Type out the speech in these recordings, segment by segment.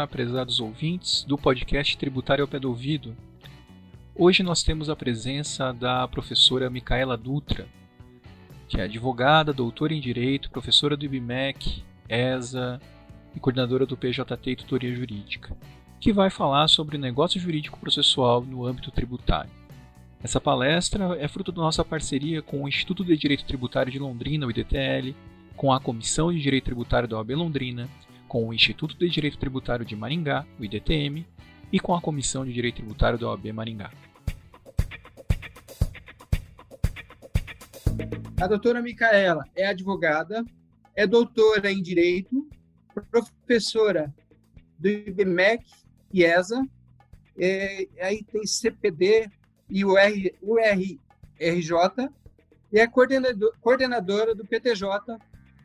prezados ouvintes do podcast Tributário ao Pé do Ouvido. Hoje nós temos a presença da professora Micaela Dutra, que é advogada, doutora em Direito, professora do IBMEC, ESA e coordenadora do PJT e Tutoria Jurídica, que vai falar sobre negócio jurídico processual no âmbito tributário. Essa palestra é fruto da nossa parceria com o Instituto de Direito Tributário de Londrina, o IDTL, com a Comissão de Direito Tributário da OAB Londrina, com o Instituto de Direito Tributário de Maringá, o IDTM, e com a Comissão de Direito Tributário da OAB Maringá. A doutora Micaela é advogada, é doutora em Direito, professora do IBMEC e ESA, aí tem CPD e o URRJ, e é coordenadora do PJT,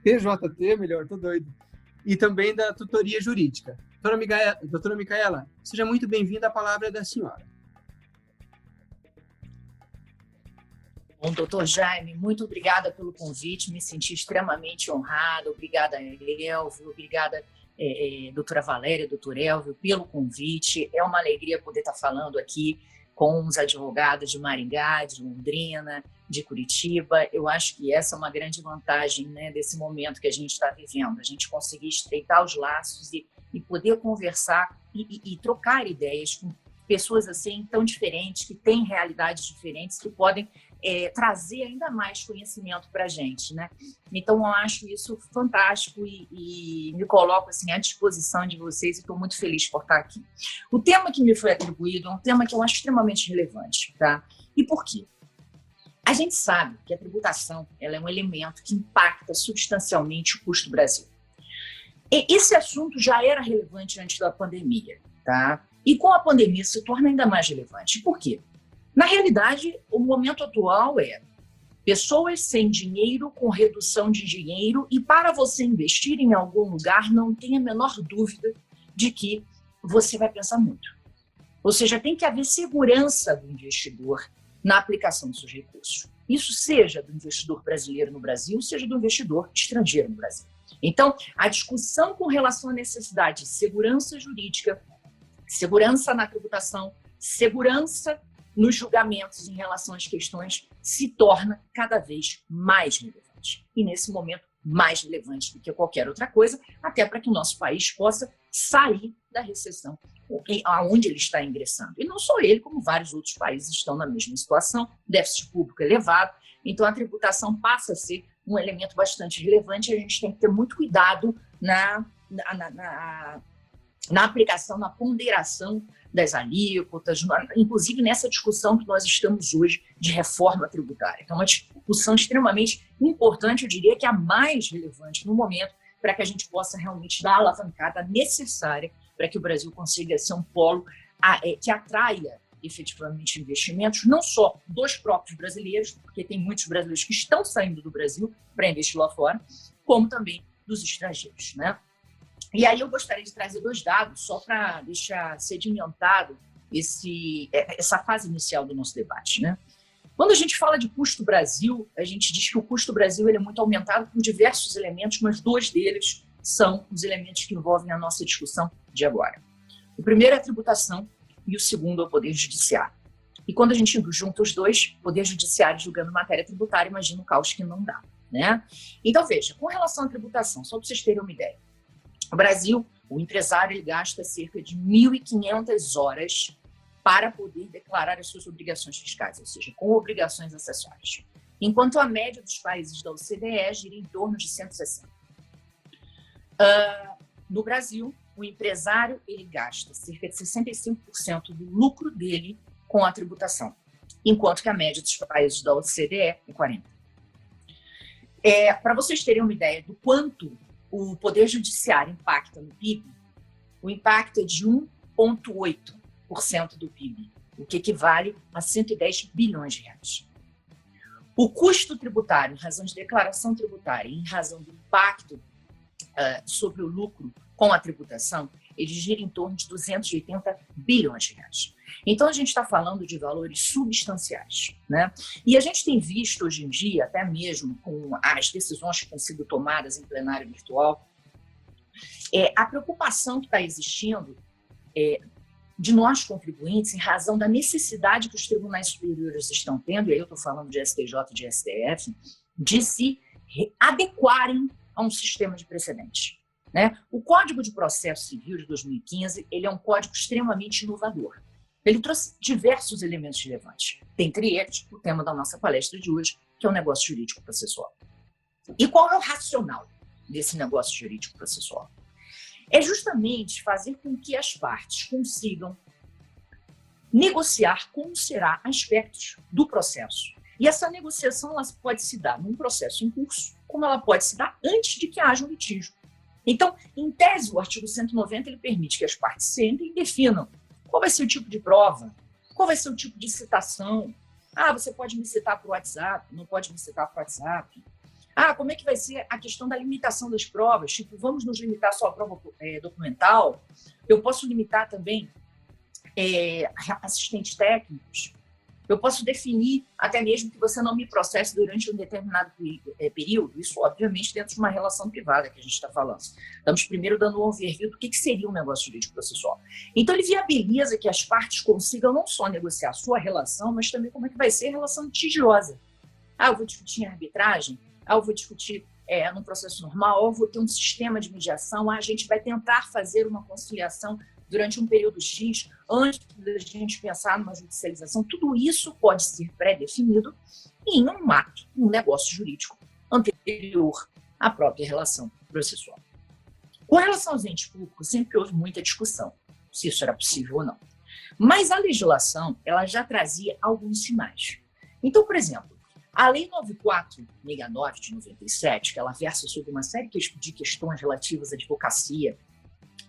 estou doido, e também da Tutoria Jurídica. Doutora Micaela, seja muito bem-vinda, a palavra é da senhora. Bom, doutor Jaime, muito obrigada pelo convite, me senti extremamente honrada, obrigada, Elvio, obrigada, doutora Valéria, doutor Elvio, pelo convite. É uma alegria poder estar falando aqui com os advogados de Maringá, de Londrina, de Curitiba. Eu acho que essa é uma grande vantagem, né, desse momento que a gente está vivendo, a gente conseguir estreitar os laços e poder conversar e trocar ideias com pessoas assim tão diferentes, que têm realidades diferentes, que podem trazer ainda mais conhecimento para a gente, né? Então, eu acho isso fantástico e me coloco assim, à disposição de vocês e estou muito feliz por estar aqui. O tema que me foi atribuído é um tema que eu acho extremamente relevante, tá? E por quê? A gente sabe que a tributação ela é um elemento que impacta substancialmente o custo do Brasil. E esse assunto já era relevante antes da pandemia, tá? E com a pandemia se torna ainda mais relevante. Por quê? Na realidade, o momento atual é pessoas sem dinheiro, com redução de dinheiro, e para você investir em algum lugar, não tenha a menor dúvida de que você vai pensar muito. Ou seja, tem que haver segurança do investidor na aplicação dos seus recursos. Isso seja do investidor brasileiro no Brasil, seja do investidor estrangeiro no Brasil. Então, a discussão com relação à necessidade de segurança jurídica, segurança na tributação, segurança nos julgamentos em relação às questões se torna cada vez mais relevante. E, nesse momento, mais relevante do que qualquer outra coisa, até para que o nosso país possa sair da recessão aonde ele está ingressando. E não só ele, como vários outros países estão na mesma situação, déficit público elevado. Então, a tributação passa a ser um elemento bastante relevante e a gente tem que ter muito cuidado na aplicação, na ponderação das alíquotas, inclusive nessa discussão que nós estamos hoje de reforma tributária. Então, é uma discussão extremamente importante, eu diria que a mais relevante no momento, para que a gente possa realmente dar a alavancada necessária para que o Brasil consiga ser um polo que atraia efetivamente investimentos, não só dos próprios brasileiros, porque tem muitos brasileiros que estão saindo do Brasil para investir lá fora, como também dos estrangeiros, né? E aí eu gostaria de trazer 2 dados, só para deixar sedimentado essa fase inicial do nosso debate, né? Quando a gente fala de custo Brasil, a gente diz que o custo Brasil ele é muito aumentado por diversos elementos, mas 2 deles são os elementos que envolvem a nossa discussão de agora. O primeiro é a tributação e o segundo é o Poder Judiciário. E quando a gente junta os dois, Poder Judiciário julgando matéria tributária, imagina o caos que não dá, né? Então, veja, com relação à tributação, só para vocês terem uma ideia, no Brasil, o empresário ele gasta cerca de 1.500 horas para poder declarar as suas obrigações fiscais, ou seja, com obrigações acessórias, enquanto a média dos países da OCDE gira em torno de 160. No Brasil, o empresário ele gasta cerca de 65% do lucro dele com a tributação, enquanto que a média dos países da OCDE é 40%. Para vocês terem uma ideia do quanto o Poder Judiciário impacta no PIB, o impacto é de 1,8% do PIB, o que equivale a 110 bilhões de reais. O custo tributário, em razão de declaração tributária, em razão do impacto sobre o lucro com a tributação, ele gira em torno de 280 bilhões de reais. Então, a gente está falando de valores substanciais, né? E a gente tem visto hoje em dia, até mesmo com as decisões que têm sido tomadas em plenário virtual, A preocupação que está existindo de nós, contribuintes, em razão da necessidade que os tribunais superiores estão tendo, e aí eu estou falando de STJ e de STF, de se adequarem a um sistema de precedentes. Né? O Código de Processo Civil de 2015 ele é um código extremamente inovador. Ele trouxe diversos elementos relevantes, dentre eles o tema da nossa palestra de hoje, que é o negócio jurídico processual. E qual é o racional desse negócio jurídico processual? É justamente fazer com que as partes consigam negociar como será aspectos do processo. E essa negociação ela pode se dar num processo em curso, como ela pode se dar antes de que haja um litígio. Então, em tese, o artigo 190 ele permite que as partes sentem e definam qual vai ser o tipo de prova, qual vai ser o tipo de citação. Você pode me citar por WhatsApp, não pode me citar por WhatsApp. Como é que vai ser a questão da limitação das provas? Tipo, vamos nos limitar só à prova documental? Eu posso limitar também assistentes técnicos? Eu posso definir até mesmo que você não me processe durante um determinado período, isso obviamente dentro de uma relação privada que a gente está falando. Estamos primeiro dando um overview do que seria um negócio jurídico processual. Então ele viabiliza que as partes consigam não só negociar a sua relação, mas também como é que vai ser a relação litigiosa. Eu vou discutir em arbitragem, eu vou discutir num processo normal, eu vou ter um sistema de mediação, a gente vai tentar fazer uma conciliação durante um período X, antes da gente pensar numa judicialização. Tudo isso pode ser pré-definido em um ato, um negócio jurídico anterior à própria relação processual. Com relação aos entes públicos, sempre houve muita discussão se isso era possível ou não. Mas a legislação ela já trazia alguns sinais. Então, por exemplo, a Lei 9469 de 97, que ela versa sobre uma série de questões relativas à advocacia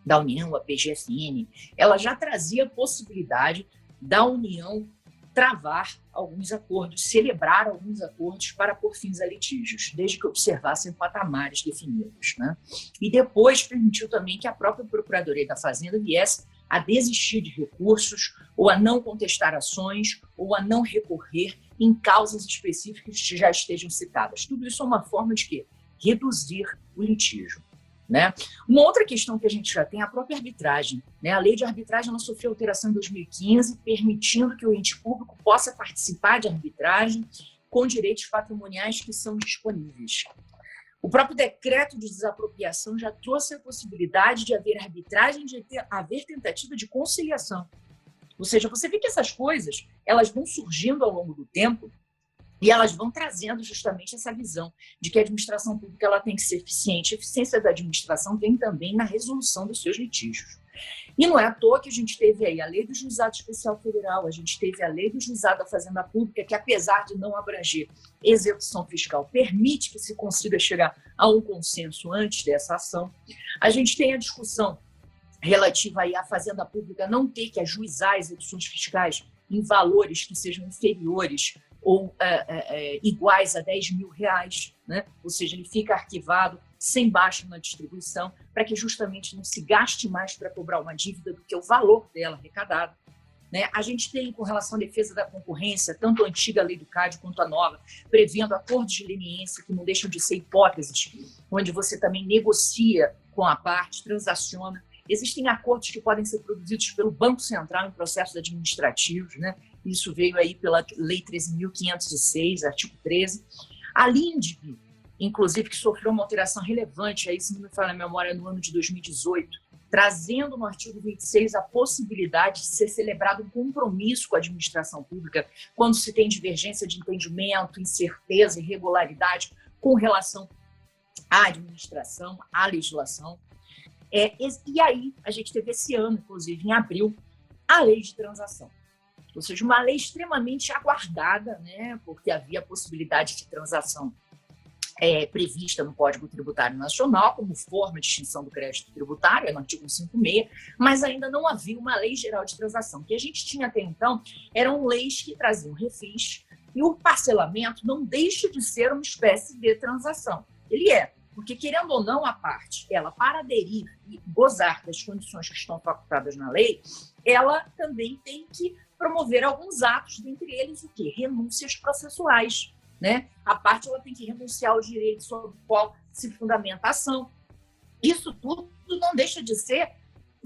da União, a PGFN, ela já trazia a possibilidade da União travar alguns acordos, celebrar alguns acordos para pôr fins a litígios, desde que observassem patamares definidos. Né? E depois permitiu também que a própria Procuradoria da Fazenda viesse a desistir de recursos, ou a não contestar ações, ou a não recorrer em causas específicas que já estejam citadas. Tudo isso é uma forma de quê? Reduzir o litígio. Né? Uma outra questão que a gente já tem é a própria arbitragem. Né? A lei de arbitragem ela sofreu alteração em 2015, permitindo que o ente público possa participar de arbitragem com direitos patrimoniais que são disponíveis. O próprio decreto de desapropriação já trouxe a possibilidade de haver arbitragem, de haver tentativa de conciliação. Ou seja, você vê que essas coisas elas vão surgindo ao longo do tempo e elas vão trazendo justamente essa visão de que a administração pública ela tem que ser eficiente. A eficiência da administração vem também na resolução dos seus litígios. E não é à toa que a gente teve aí a Lei do Juizado Especial Federal, a gente teve a Lei do Juizado da Fazenda Pública, que apesar de não abranger execução fiscal, permite que se consiga chegar a um consenso antes dessa ação. A gente tem a discussão relativa aí à Fazenda Pública não ter que ajuizar execuções fiscais em valores que sejam inferiores ou iguais a R$10 mil, né? Ou seja, ele fica arquivado sem baixa na distribuição, para que justamente não se gaste mais para cobrar uma dívida do que o valor dela arrecadado. Né? A gente tem, com relação à defesa da concorrência, tanto a antiga lei do CAD quanto a nova, prevendo acordos de leniência que não deixam de ser hipóteses, onde você também negocia com a parte, transaciona. Existem acordos que podem ser produzidos pelo Banco Central em processos administrativos, né? Isso veio aí pela Lei 13.506, artigo 13. A LINDB, inclusive, que sofreu uma alteração relevante, aí, se não me falha a memória, no ano de 2018, trazendo no artigo 26 a possibilidade de ser celebrado um compromisso com a administração pública quando se tem divergência de entendimento, incerteza, irregularidade com relação à administração, à legislação. E aí, a gente teve esse ano, inclusive, em abril, a lei de transação. Ou seja, uma lei extremamente aguardada, né, porque havia a possibilidade de transação prevista no Código Tributário Nacional como forma de extinção do crédito tributário, no artigo 156, mas ainda não havia uma lei geral de transação. O que a gente tinha até então eram leis que traziam refis, e o parcelamento não deixa de ser uma espécie de transação. Ele porque, querendo ou não, a parte, ela, para aderir e gozar das condições que estão facultadas na lei, ela também tem que promover alguns atos, dentre eles o quê? Renúncias processuais. Né? A parte ela tem que renunciar ao direito sobre o qual se fundamenta a ação. Isso tudo não deixa de ser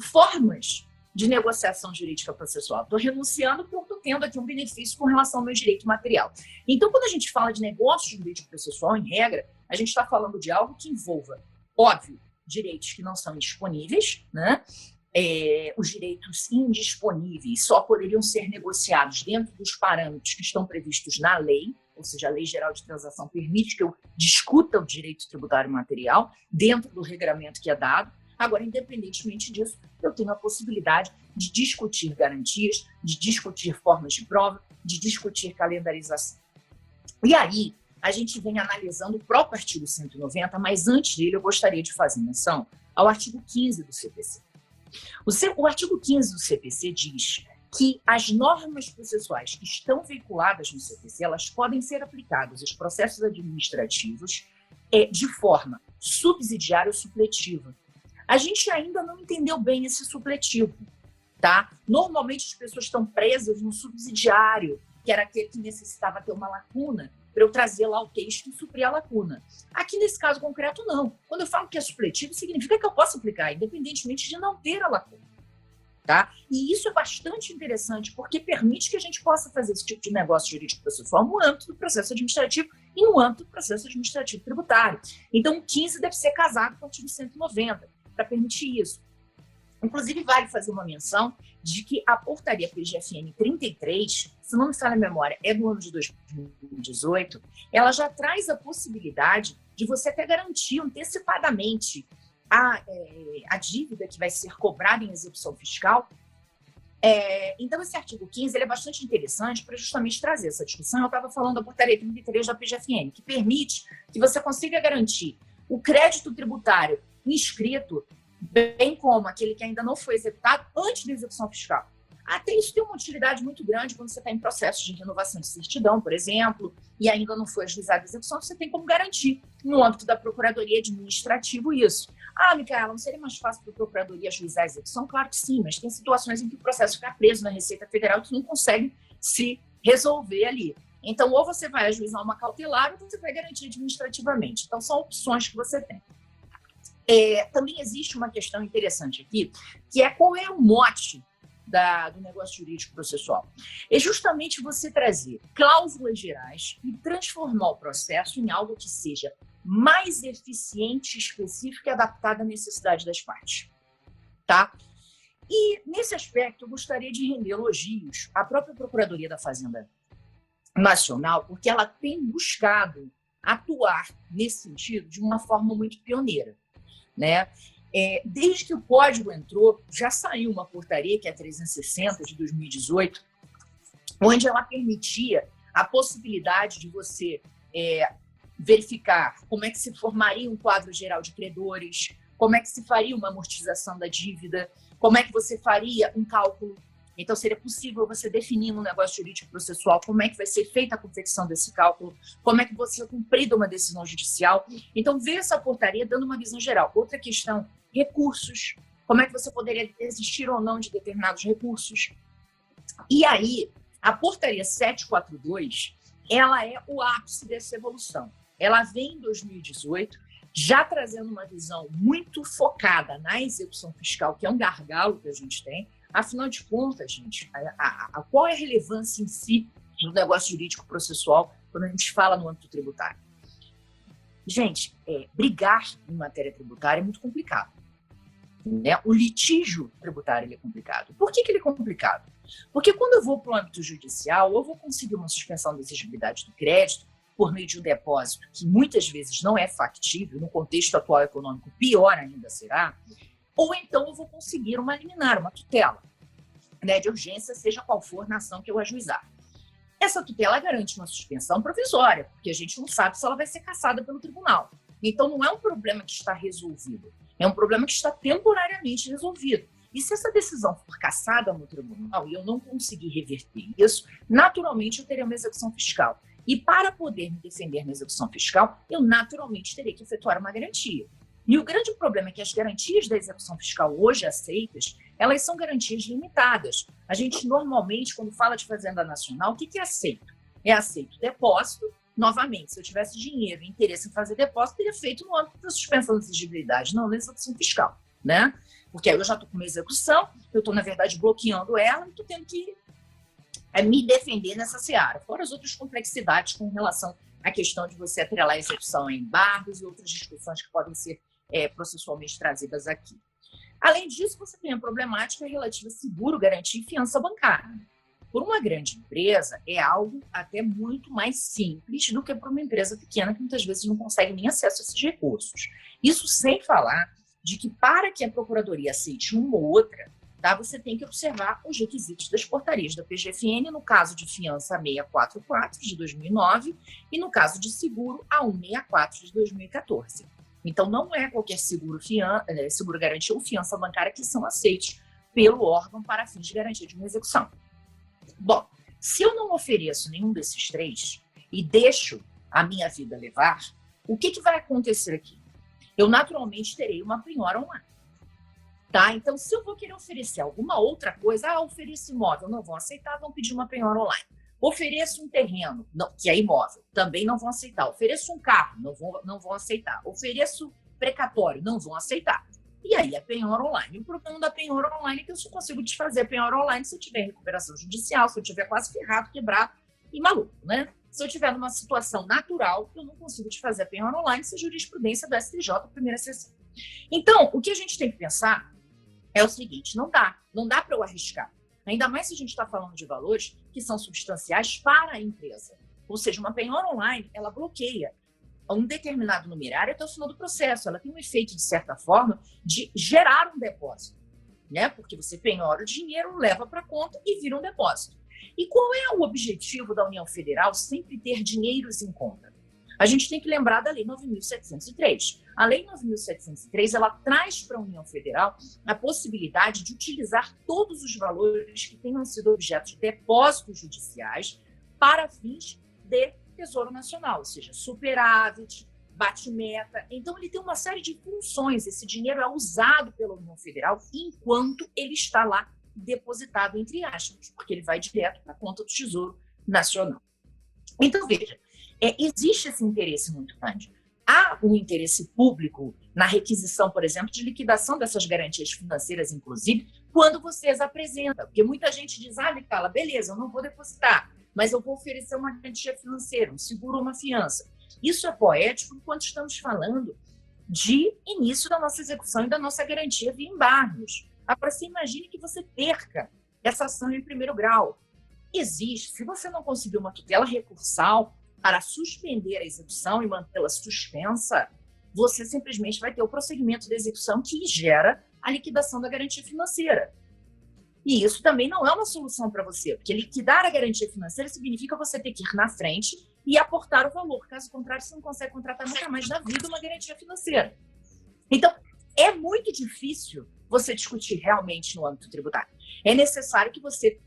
formas de negociação jurídica processual. Estou renunciando porque estou tendo aqui um benefício com relação ao meu direito material. Então, quando a gente fala de negócio jurídico processual, em regra, a gente está falando de algo que envolva, óbvio, direitos que não são indisponíveis, né? Os direitos indisponíveis só poderiam ser negociados dentro dos parâmetros que estão previstos na lei, ou seja, a Lei Geral de Transação permite que eu discuta o direito tributário material dentro do regramento que é dado. Agora, independentemente disso, eu tenho a possibilidade de discutir garantias, de discutir formas de prova, de discutir calendarização. E aí, a gente vem analisando o próprio artigo 190, mas antes dele eu gostaria de fazer menção ao artigo 15 do CPC. O artigo 15 do CPC diz que as normas processuais que estão veiculadas no CPC, elas podem ser aplicadas aos processos administrativos de forma subsidiária ou supletiva. A gente ainda não entendeu bem esse supletivo, tá? Normalmente as pessoas estão presas no subsidiário, que era aquele que necessitava ter uma lacuna para eu trazer lá o texto e suprir a lacuna. Aqui, nesse caso concreto, não. Quando eu falo que é supletivo, significa que eu posso aplicar, independentemente de não ter a lacuna. Tá? E isso é bastante interessante, porque permite que a gente possa fazer esse tipo de negócio jurídico processual no âmbito do processo administrativo e no âmbito do processo administrativo tributário. Então, o 15 deve ser casado com o artigo 190, para permitir isso. Inclusive, vale fazer uma menção de que a portaria PGFN 33, se não me falha a memória, é do ano de 2018, ela já traz a possibilidade de você até garantir antecipadamente a dívida que vai ser cobrada em execução fiscal. Então, esse artigo 15 ele é bastante interessante para justamente trazer essa discussão. Eu estava falando da portaria 33 da PGFN, que permite que você consiga garantir o crédito tributário inscrito, bem como aquele que ainda não foi executado antes da execução fiscal. Até isso tem uma utilidade muito grande quando você está em processo de renovação de certidão, por exemplo, e ainda não foi ajuizada a execução, você tem como garantir, no âmbito da Procuradoria Administrativa, isso. Micaela, não seria mais fácil para a Procuradoria ajuizar a execução? Claro que sim, mas tem situações em que o processo fica preso na Receita Federal e tu não consegue se resolver ali. Então, ou você vai ajuizar uma cautelar ou você vai garantir administrativamente. Então, são opções que você tem. Também existe uma questão interessante aqui, que é qual é o mote do negócio jurídico processual. É justamente você trazer cláusulas gerais e transformar o processo em algo que seja mais eficiente, específico e adaptado à necessidade das partes. Tá? E, nesse aspecto, eu gostaria de render elogios à própria Procuradoria da Fazenda Nacional, porque ela tem buscado atuar nesse sentido de uma forma muito pioneira, né? Desde que o código entrou, já saiu uma portaria, que é a 360 de 2018, onde ela permitia a possibilidade de você verificar como é que se formaria um quadro geral de credores, como é que se faria uma amortização da dívida, como é que você faria um cálculo. Então, seria possível você definir no negócio jurídico processual como é que vai ser feita a confecção desse cálculo, como é que você vai cumprir uma decisão judicial. Então, ver essa portaria dando uma visão geral. Outra questão, recursos. Como é que você poderia desistir ou não de determinados recursos. E aí, a portaria 742, ela é o ápice dessa evolução. Ela vem em 2018, já trazendo uma visão muito focada na execução fiscal, que é um gargalo que a gente tem. Afinal de contas, gente, qual é a relevância em si do negócio jurídico processual quando a gente fala no âmbito tributário? Gente, brigar em matéria tributária é muito complicado, né? O litígio tributário ele é complicado. Por que ele é complicado? Porque quando eu vou para o âmbito judicial, eu vou conseguir uma suspensão da exigibilidade do crédito por meio de um depósito que muitas vezes não é factível, no contexto atual econômico pior ainda será, ou então eu vou conseguir uma liminar, uma tutela, né, de urgência, seja qual for na ação que eu ajuizar. Essa tutela garante uma suspensão provisória, porque a gente não sabe se ela vai ser cassada pelo tribunal. Então, não é um problema que está resolvido, é um problema que está temporariamente resolvido. E se essa decisão for cassada no tribunal e eu não conseguir reverter isso, naturalmente eu terei uma execução fiscal. E para poder me defender na execução fiscal, eu naturalmente terei que efetuar uma garantia. E o grande problema é que as garantias da execução fiscal hoje aceitas, elas são garantias limitadas. A gente normalmente, quando fala de Fazenda Nacional, o que é aceito? É aceito depósito. Novamente, se eu tivesse dinheiro e interesse em fazer depósito, teria feito no âmbito da suspensão da exigibilidade, não na execução fiscal, né? Porque aí eu já estou com uma execução, eu estou, na verdade, bloqueando ela e estou tendo que me defender nessa seara. Fora as outras complexidades com relação à questão de você atrelar a execução a embargos e outras discussões que podem ser processualmente trazidas aqui. Além disso, você tem a problemática relativa a seguro, garantia e fiança bancária. Por uma grande empresa, é algo até muito mais simples do que para uma empresa pequena que muitas vezes não consegue nem acesso a esses recursos. Isso sem falar de que para que a Procuradoria aceite uma ou outra, tá, você tem que observar os requisitos das portarias da PGFN, no caso de fiança a 644 de 2009 e no caso de seguro a 164 de 2014. Então, não é qualquer seguro garantia ou fiança bancária que são aceitos pelo órgão para fins de garantia de uma execução. Bom, se eu não ofereço nenhum desses três e deixo a minha vida levar, o que vai acontecer aqui? Eu naturalmente terei uma penhora online. Tá? Então, se eu vou querer oferecer alguma outra coisa, ofereço imóvel, não vão aceitar, vão pedir uma penhora online. Ofereço um terreno, não, que é imóvel, também não vão aceitar. Ofereço um carro, não vão aceitar. Ofereço precatório, não vão aceitar. E aí a penhora online. O problema da penhora online é que eu só consigo desfazer a penhora online se eu tiver recuperação judicial, se eu tiver quase ferrado, quebrado e maluco, né? Se eu estiver numa situação natural, eu não consigo desfazer a penhora online, se a jurisprudência do STJ, primeira sessão. Então, o que a gente tem que pensar é o seguinte, não dá para eu arriscar. Ainda mais se a gente está falando de valores que são substanciais para a empresa. Ou seja, uma penhora online, ela bloqueia um determinado numerário até o final do processo. Ela tem um efeito, de certa forma, de gerar um depósito, né? Porque você penhora o dinheiro, leva para a conta e vira um depósito. E qual é o objetivo da União Federal sempre ter dinheiros em conta? A gente tem que lembrar da Lei 9.703. A Lei 9.703, ela traz para a União Federal a possibilidade de utilizar todos os valores que tenham sido objeto de depósitos judiciais para fins de Tesouro Nacional, ou seja, superávit, bate-meta. Então, ele tem uma série de funções. Esse dinheiro é usado pela União Federal enquanto ele está lá depositado, entre aspas, porque ele vai direto para a conta do Tesouro Nacional. Então, veja, existe esse interesse muito grande. Há um interesse público na requisição, por exemplo, de liquidação dessas garantias financeiras, inclusive, quando você as apresenta. Porque muita gente diz, Micala, beleza, eu não vou depositar, mas eu vou oferecer uma garantia financeira, um seguro ou uma fiança. Isso é poético enquanto estamos falando de início da nossa execução e da nossa garantia via embargos. Agora, você imagine que você perca essa ação em primeiro grau. Existe, se você não conseguir uma tutela recursal para suspender a execução e mantê-la suspensa, você simplesmente vai ter o prosseguimento da execução que gera a liquidação da garantia financeira. E isso também não é uma solução para você, porque liquidar a garantia financeira significa você ter que ir na frente e aportar o valor. Caso contrário, você não consegue contratar nunca mais na vida uma garantia financeira. Então, é muito difícil você discutir realmente no âmbito tributário. É necessário que você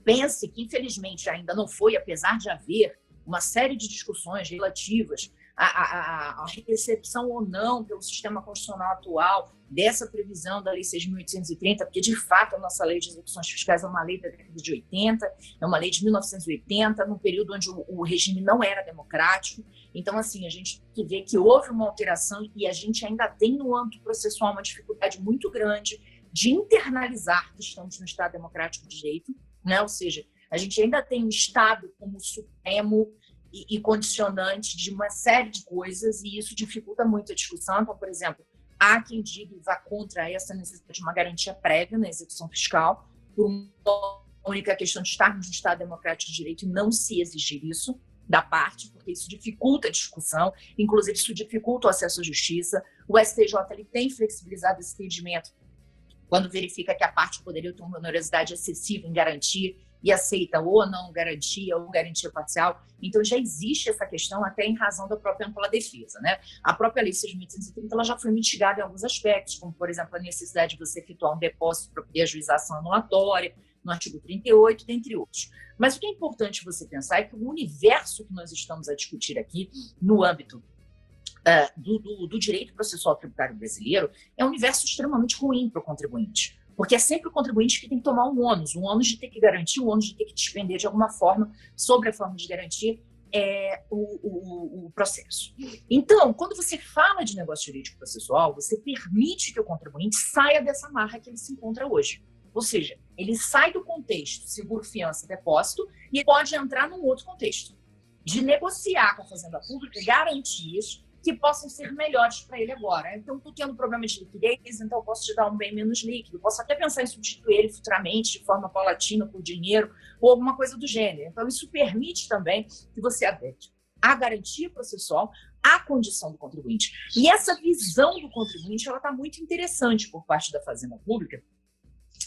pense que, infelizmente, ainda não foi, apesar de haver uma série de discussões relativas à recepção ou não pelo sistema constitucional atual dessa previsão da Lei 6.830, porque, de fato, a nossa lei de execuções fiscais é uma lei da década de 80, é uma lei de 1980, num período onde o regime não era democrático. Então, assim, a gente tem que ver que houve uma alteração e a gente ainda tem, no âmbito processual, uma dificuldade muito grande de internalizar que estamos no Estado Democrático de Direito, né? Ou seja, a gente ainda tem o Estado como supremo e condicionante de uma série de coisas, e isso dificulta muito a discussão. Então, por exemplo, há quem diga e vá contra essa necessidade de uma garantia prévia na execução fiscal, por uma única questão de estarmos no Estado Democrático de Direito e não se exigir isso da parte, porque isso dificulta a discussão, inclusive isso dificulta o acesso à justiça. O STJ ele tem flexibilizado esse entendimento quando verifica que a parte poderia ter uma onerosidade excessiva em garantir e aceita ou não garantia ou garantia parcial. Então, já existe essa questão até em razão da própria ampla defesa, né? A própria Lei 6.830 ela já foi mitigada em alguns aspectos, como, por exemplo, a necessidade de você efetuar um depósito para poder ajuizar ação anulatória, no artigo 38, dentre outros. Mas o que é importante você pensar é que o universo que nós estamos a discutir aqui, no âmbito do direito processual tributário brasileiro, é um universo extremamente ruim para o contribuinte. Porque é sempre o contribuinte que tem que tomar um ônus de ter que garantir, um ônus de ter que despender de alguma forma sobre a forma de garantia, o processo. Então, quando você fala de negócio jurídico processual, você permite que o contribuinte saia dessa marra que ele se encontra hoje. Ou seja, ele sai do contexto seguro, fiança, depósito e pode entrar num outro contexto, de negociar com a Fazenda Pública garantias que possam ser melhores para ele agora. Então, estou tendo problema de liquidez, então eu posso te dar um bem menos líquido. Posso até pensar em substituir ele futuramente, de forma paulatina, por dinheiro, ou alguma coisa do gênero. Então, isso permite também que você adeque a garantia processual à condição do contribuinte. E essa visão do contribuinte está muito interessante por parte da Fazenda Pública,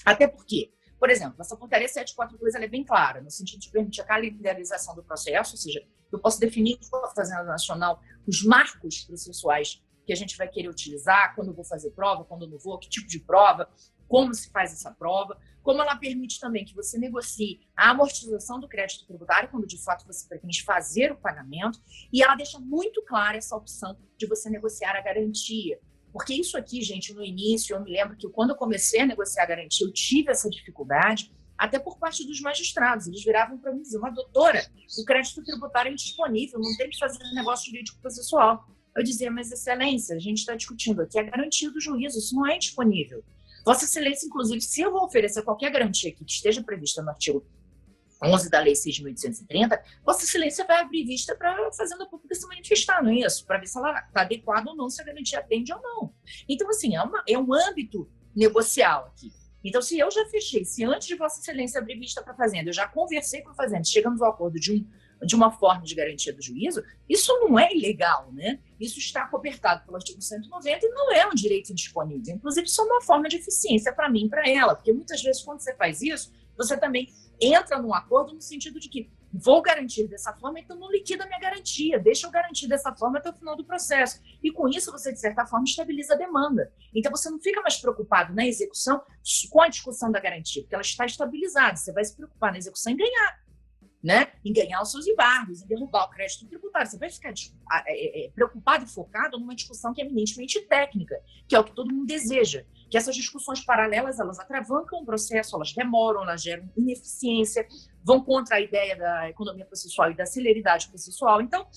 até porque, por exemplo, essa portaria 742 ela é bem clara, no sentido de permitir a calendarização do processo, ou seja, eu posso definir com a Fazenda Nacional os marcos processuais que a gente vai querer utilizar, quando eu vou fazer prova, quando eu não vou, que tipo de prova, como se faz essa prova, como ela permite também que você negocie a amortização do crédito tributário, quando de fato você pretende fazer o pagamento, e ela deixa muito clara essa opção de você negociar a garantia. Porque isso aqui, gente, no início, eu me lembro que quando eu comecei a negociar a garantia, eu tive essa dificuldade, até por parte dos magistrados. Eles viravam para mim e diziam, mas doutora, o crédito tributário é indisponível, não tem que fazer negócio jurídico processual. Eu dizia, mas excelência, a gente está discutindo aqui a garantia do juízo, isso não é indisponível. Vossa Excelência, inclusive, se eu vou oferecer qualquer garantia aqui que esteja prevista no artigo 11 da Lei 6.830, Vossa Excelência vai abrir vista para a Fazenda Pública se manifestar, não é isso? Para ver se ela está adequada ou não, se a garantia atende ou não. Então, assim, é um âmbito negocial aqui. Então, se eu já fechei, se antes de Vossa Excelência abrir vista para a Fazenda, eu já conversei com a Fazenda, chegamos ao acordo de uma forma de garantia do juízo, isso não é ilegal, né? Isso está cobertado pelo artigo 190 e não é um direito indisponível. Inclusive, isso é uma forma de eficiência para mim e para ela, porque muitas vezes, quando você faz isso, você também entra num acordo no sentido de que vou garantir dessa forma, então não liquida a minha garantia, deixa eu garantir dessa forma até o final do processo. E com isso você, de certa forma, estabiliza a demanda. Então você não fica mais preocupado na execução com a discussão da garantia, porque ela está estabilizada. Você vai se preocupar na execução em ganhar, né? Em ganhar os seus embargos, em derrubar o crédito tributário. Você vai ficar preocupado e focado numa discussão que é eminentemente técnica, que é o que todo mundo deseja. Que essas discussões paralelas, elas atravancam o processo, elas demoram, elas geram ineficiência, vão contra a ideia da economia processual e da celeridade processual. Então,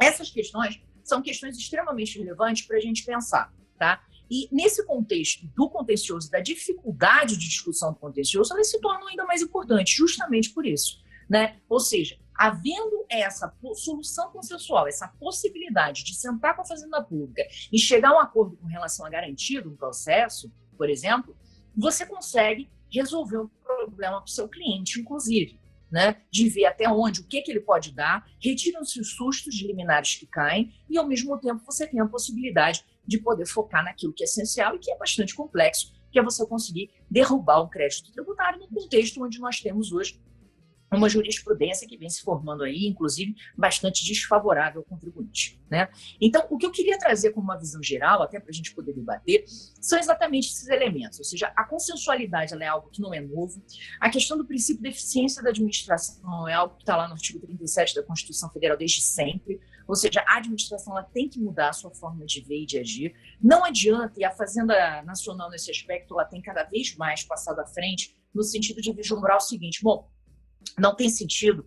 essas questões são questões extremamente relevantes para a gente pensar, tá? E nesse contexto do contencioso, da dificuldade de discussão do contencioso, elas se tornam ainda mais importantes, justamente por isso, né? Ou seja, havendo essa solução consensual, essa possibilidade de sentar com a Fazenda Pública e chegar a um acordo com relação à garantia do processo, por exemplo, você consegue resolver um problema para o seu cliente, inclusive, né? De ver até onde, o que ele pode dar, retiram-se os sustos de liminares que caem e, ao mesmo tempo, você tem a possibilidade de poder focar naquilo que é essencial e que é bastante complexo, que é você conseguir derrubar o crédito tributário no contexto onde nós temos hoje uma jurisprudência que vem se formando aí, inclusive, bastante desfavorável ao contribuinte, né? Então, o que eu queria trazer como uma visão geral, até para a gente poder debater, são exatamente esses elementos, ou seja, a consensualidade ela é algo que não é novo, a questão do princípio da eficiência da administração é algo que está lá no artigo 37 da Constituição Federal desde sempre, ou seja, a administração ela tem que mudar a sua forma de ver e de agir, não adianta, e a Fazenda Nacional nesse aspecto, ela tem cada vez mais passado à frente, no sentido de vislumbrar o seguinte, bom, não tem sentido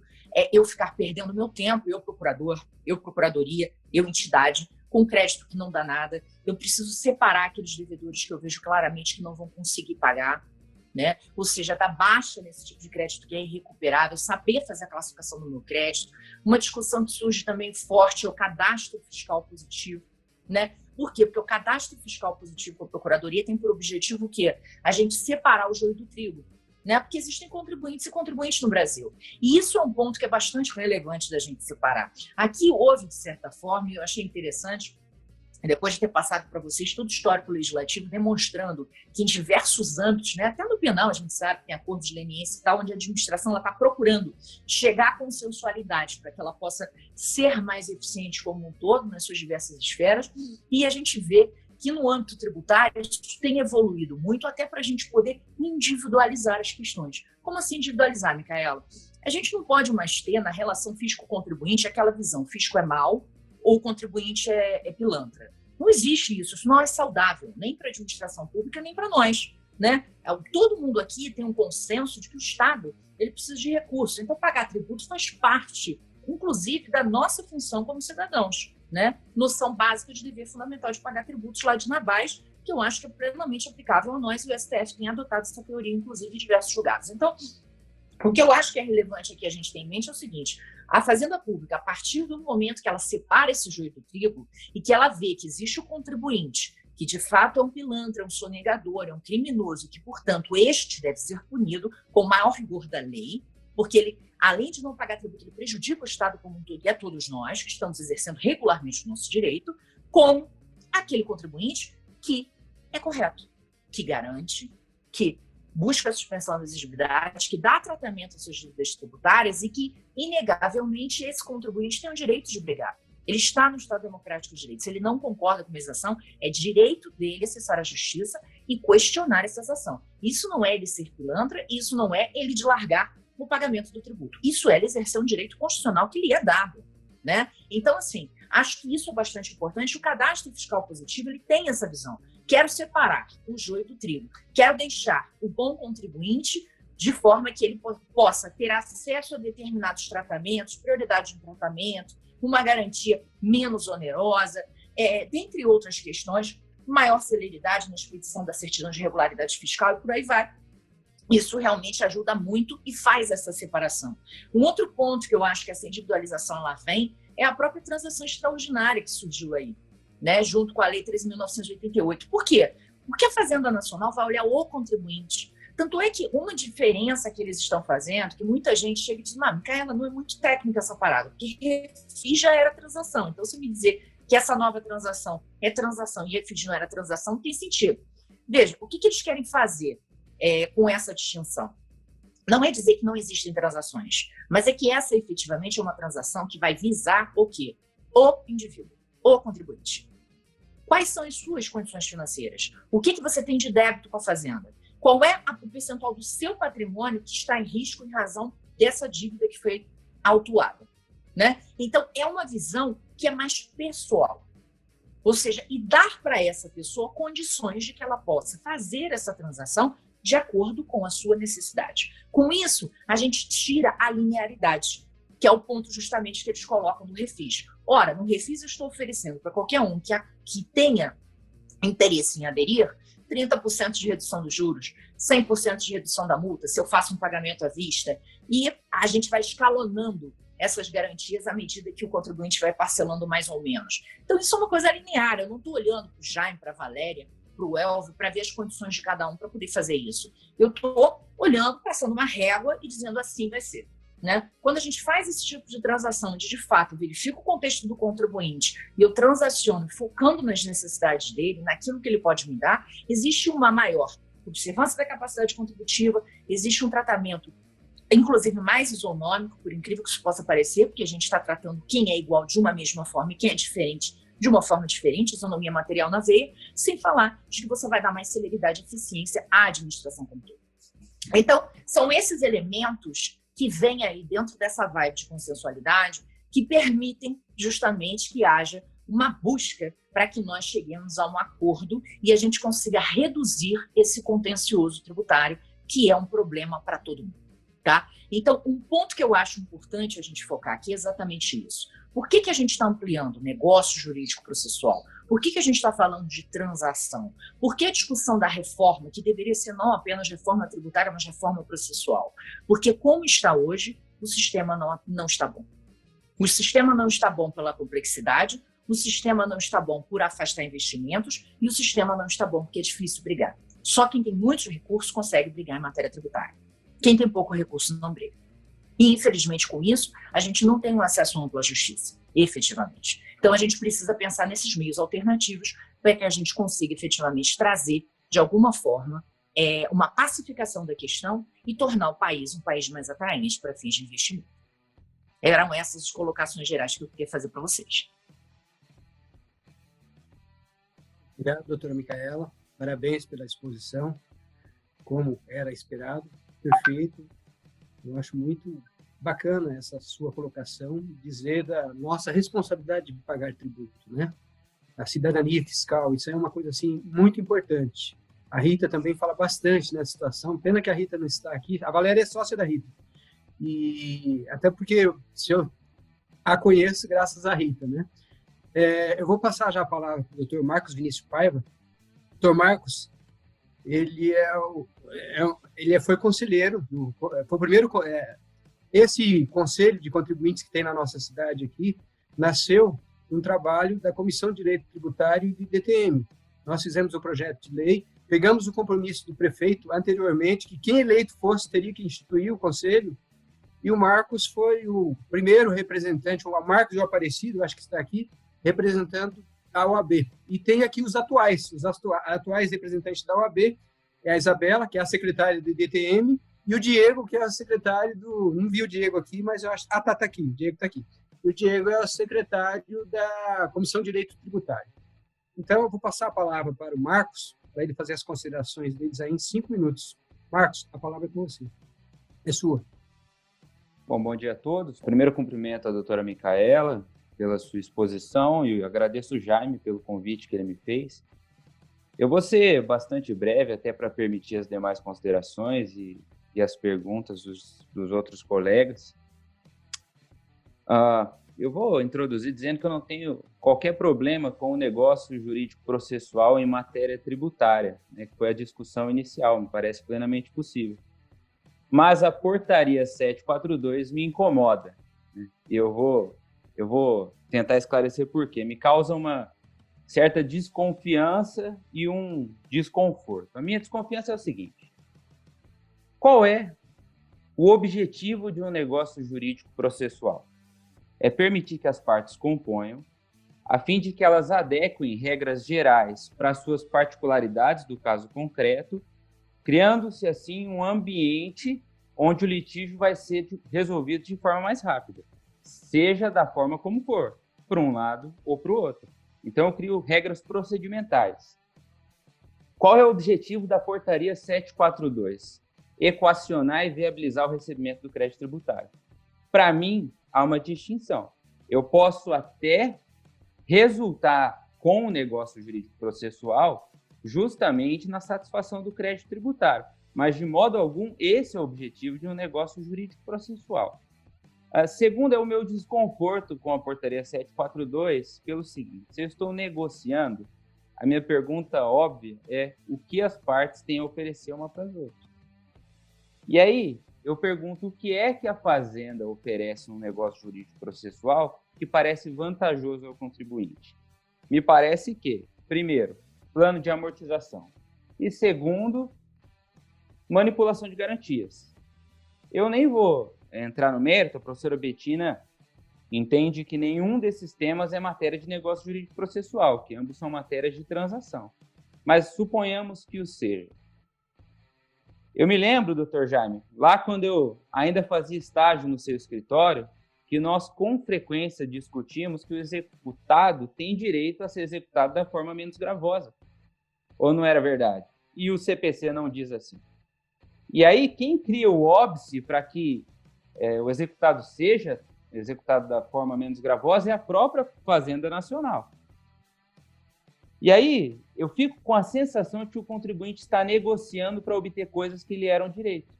eu ficar perdendo meu tempo, eu procurador, eu procuradoria, eu entidade, com crédito que não dá nada. Eu preciso separar aqueles devedores que eu vejo claramente que não vão conseguir pagar, né? Ou seja, dar baixa nesse tipo de crédito que é irrecuperável, saber fazer a classificação do meu crédito. Uma discussão que surge também forte é o cadastro fiscal positivo, né? Por quê? Porque o cadastro fiscal positivo com a procuradoria tem por objetivo o quê? A gente separar o joio do trigo, né? Porque existem contribuintes e contribuintes no Brasil. E isso é um ponto que é bastante relevante da gente separar. Aqui houve, de certa forma, e eu achei interessante, depois de ter passado para vocês todo o histórico legislativo, demonstrando que em diversos âmbitos, né, até no penal a gente sabe que tem acordo de leniência e tal, onde a administração está procurando chegar à consensualidade para que ela possa ser mais eficiente como um todo, nas suas diversas esferas, e a gente vê que no âmbito tributário isso tem evoluído muito até para a gente poder individualizar as questões. Como assim individualizar, Micaela? A gente não pode mais ter na relação fisco-contribuinte aquela visão, fisco é mal ou o contribuinte é pilantra. Não existe isso, isso não é saudável, nem para a administração pública, nem para nós, né? Todo mundo aqui tem um consenso de que o Estado ele precisa de recursos, então pagar tributo faz parte inclusive, da nossa função como cidadãos, né? Noção básica de dever fundamental de pagar tributos lá de Nabás, que eu acho que é plenamente aplicável a nós, e o STF tem adotado essa teoria, inclusive, em diversos julgados. Então, o que eu acho que é relevante aqui a gente ter em mente é o seguinte: a Fazenda Pública, a partir do momento que ela separa esse joio do trigo e que ela vê que existe o contribuinte, que de fato é um pilantra, é um sonegador, é um criminoso, e que, portanto, este deve ser punido com o maior rigor da lei, porque ele, além de não pagar tributo, ele prejudica o Estado como um todo e a todos nós, que estamos exercendo regularmente o nosso direito, com aquele contribuinte que é correto, que garante, que busca a suspensão da exigibilidade, que dá tratamento às suas dívidas tributárias e que, inegavelmente, esse contribuinte tem o direito de brigar. Ele está no Estado Democrático de Direito. Se ele não concorda com a legislação, é direito dele acessar a justiça e questionar essa ação. Isso não é ele ser pilantra, isso não é ele de largar o pagamento do tributo. Isso é ele exercer um direito constitucional que lhe é dado, né? Então, assim, acho que isso é bastante importante. O cadastro fiscal positivo, ele tem essa visão. Quero separar o joio do trigo. Quero deixar o bom contribuinte de forma que ele possa ter acesso a determinados tratamentos, prioridade de tratamento, uma garantia menos onerosa, dentre outras questões, maior celeridade na expedição da certidão de regularidade fiscal e por aí vai. Isso realmente ajuda muito e faz essa separação. Um outro ponto que eu acho que essa individualização lá vem é a própria transação extraordinária que surgiu aí, né, junto com a Lei 13.988. Por quê? Porque a Fazenda Nacional vai olhar o contribuinte. Tanto é que uma diferença que eles estão fazendo, que muita gente chega e diz, Micaela, não é muito técnica essa parada, porque refis já era transação. Então, se me dizer que essa nova transação é transação e refis não era transação, não tem sentido. Veja, o que eles querem fazer com essa distinção? Não é dizer que não existem transações, mas é que essa efetivamente é uma transação que vai visar o quê? O indivíduo, o contribuinte. Quais são as suas condições financeiras? O que você tem de débito com a Fazenda? Qual é o percentual do seu patrimônio que está em risco em razão dessa dívida que foi autuada, né? Então, é uma visão que é mais pessoal. Ou seja, e dar para essa pessoa condições de que ela possa fazer essa transação de acordo com a sua necessidade. Com isso, a gente tira a linearidade, que é o ponto justamente que eles colocam no refis. Ora, no refis eu estou oferecendo para qualquer um que tenha interesse em aderir 30% de redução dos juros, 100% de redução da multa, se eu faço um pagamento à vista, e a gente vai escalonando essas garantias à medida que o contribuinte vai parcelando mais ou menos. Então, isso é uma coisa linear, eu não estou olhando para o Jaime, para a Valéria, para o Elvio, para ver as condições de cada um para poder fazer isso. Eu estou olhando, passando uma régua e dizendo assim vai ser. Né? Quando a gente faz esse tipo de transação, onde de fato verifica o contexto do contribuinte e eu transaciono focando nas necessidades dele, naquilo que ele pode me dar, existe uma maior observância da capacidade contributiva, existe um tratamento, inclusive mais isonômico, por incrível que isso possa parecer, porque a gente está tratando quem é igual de uma mesma forma e quem é diferente de uma forma diferente, isonomia material na veia, sem falar de que você vai dar mais celeridade e eficiência à administração como todo. Então, são esses elementos que vem aí dentro dessa vibe de consensualidade, que permitem justamente que haja uma busca para que nós cheguemos a um acordo e a gente consiga reduzir esse contencioso tributário, que é um problema para todo mundo. Tá? Então, um ponto que eu acho importante a gente focar aqui é exatamente isso. Por que a gente está ampliando o negócio jurídico processual? Por que a gente está falando de transação? Por que a discussão da reforma, que deveria ser não apenas reforma tributária, mas reforma processual? Porque como está hoje, o sistema não está bom. O sistema não está bom pela complexidade, o sistema não está bom por afastar investimentos e o sistema não está bom porque é difícil brigar. Só quem tem muitos recursos consegue brigar em matéria tributária. Quem tem pouco recurso não briga. E, infelizmente, com isso, a gente não tem um acesso amplo à justiça, efetivamente. Então, a gente precisa pensar nesses meios alternativos para que a gente consiga, efetivamente, trazer, de alguma forma, uma pacificação da questão e tornar o país um país mais atraente para fins de investimento. Eram essas as colocações gerais que eu queria fazer para vocês. Obrigado, doutora Micaela. Parabéns pela exposição, como era esperado. Perfeito. Eu acho muito bacana essa sua colocação, dizer da nossa responsabilidade de pagar tributo, né? A cidadania fiscal, isso é uma coisa assim muito importante. A Rita também fala bastante nessa situação. Pena que a Rita não está aqui. A Valéria é sócia da Rita. E até porque se eu A conheço graças à Rita, né? Eu vou passar já a palavra para o Dr. Marcos Vinícius Paiva. Dr. Marcos, ele foi conselheiro, foi o primeiro. Esse conselho de contribuintes que tem na nossa cidade aqui nasceu um trabalho da Comissão de Direito Tributário e de DTM. Nós fizemos o projeto de lei, pegamos o compromisso do prefeito anteriormente, que quem eleito fosse teria que instituir o conselho, e o Marcos foi o primeiro representante, o Marcos do Aparecido, acho que está aqui, representando a OAB. E tem aqui os atuais representantes da OAB, é a Isabela, que é a secretária do DTM, e o Diego, que é a secretária do... Não vi o Diego aqui, mas eu acho... Ah, tá aqui, o Diego está aqui. O Diego é o secretário da Comissão de Direito Tributário. Então, eu vou passar a palavra para o Marcos, para ele fazer as considerações deles aí em 5 minutos. Marcos, a palavra é com você. É sua. Bom dia a todos. Primeiro, cumprimento a doutora Micaela pela sua exposição e agradeço o Jaime pelo convite que ele me fez. Eu vou ser bastante breve, até para permitir as demais considerações e as perguntas dos outros colegas. Eu vou introduzir dizendo que eu não tenho qualquer problema com o negócio jurídico processual em matéria tributária, né, que foi a discussão inicial, me parece plenamente possível. Mas a portaria 742 me incomoda, né? Eu vou tentar esclarecer por quê. Me causa uma certa desconfiança e um desconforto. A minha desconfiança é o seguinte: qual é o objetivo de um negócio jurídico processual? É permitir que as partes componham, a fim de que elas adequem regras gerais para as suas particularidades do caso concreto, criando-se assim um ambiente onde o litígio vai ser resolvido de forma mais rápida, seja da forma como for, para um lado ou para o outro. Então, eu crio regras procedimentais. Qual é o objetivo da portaria 742? Equacionar e viabilizar o recebimento do crédito tributário. Para mim, há uma distinção. Eu posso até resultar com o negócio jurídico processual justamente na satisfação do crédito tributário, mas de modo algum esse é o objetivo de um negócio jurídico processual. Segundo é o meu desconforto com a portaria 742 pelo seguinte: se eu estou negociando, a minha pergunta óbvia é o que as partes têm a oferecer uma para as outras. E aí eu pergunto o que é que a Fazenda oferece num negócio jurídico processual que parece vantajoso ao contribuinte. Me parece que, primeiro, plano de amortização e segundo, manipulação de garantias. Eu nem vou entrar no mérito, a professora Bettina entende que nenhum desses temas é matéria de negócio jurídico processual, que ambos são matérias de transação. Mas suponhamos que o seja. Eu me lembro, doutor Jaime, lá quando eu ainda fazia estágio no seu escritório, que nós com frequência discutimos que o executado tem direito a ser executado da forma menos gravosa. Ou não era verdade? E o CPC não diz assim. E aí, quem cria o óbice para que o executado seja executado da forma menos gravosa é a própria Fazenda Nacional. E aí, eu fico com a sensação de que o contribuinte está negociando para obter coisas que lhe eram direito.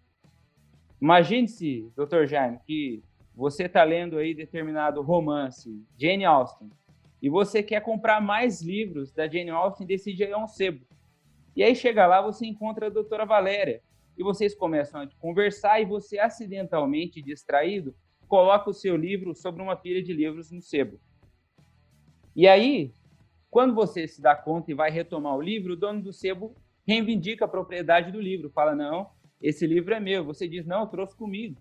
Imagine-se, doutor Jaime, que você está lendo aí determinado romance, Jane Austen, e você quer comprar mais livros da Jane Austen e decide ir a um sebo. E aí chega lá, você encontra a doutora Valéria, e vocês começam a conversar e você, acidentalmente distraído, coloca o seu livro sobre uma pilha de livros no sebo. E aí, quando você se dá conta e vai retomar o livro, o dono do sebo reivindica a propriedade do livro, fala, não, esse livro é meu. Você diz, não, eu trouxe comigo.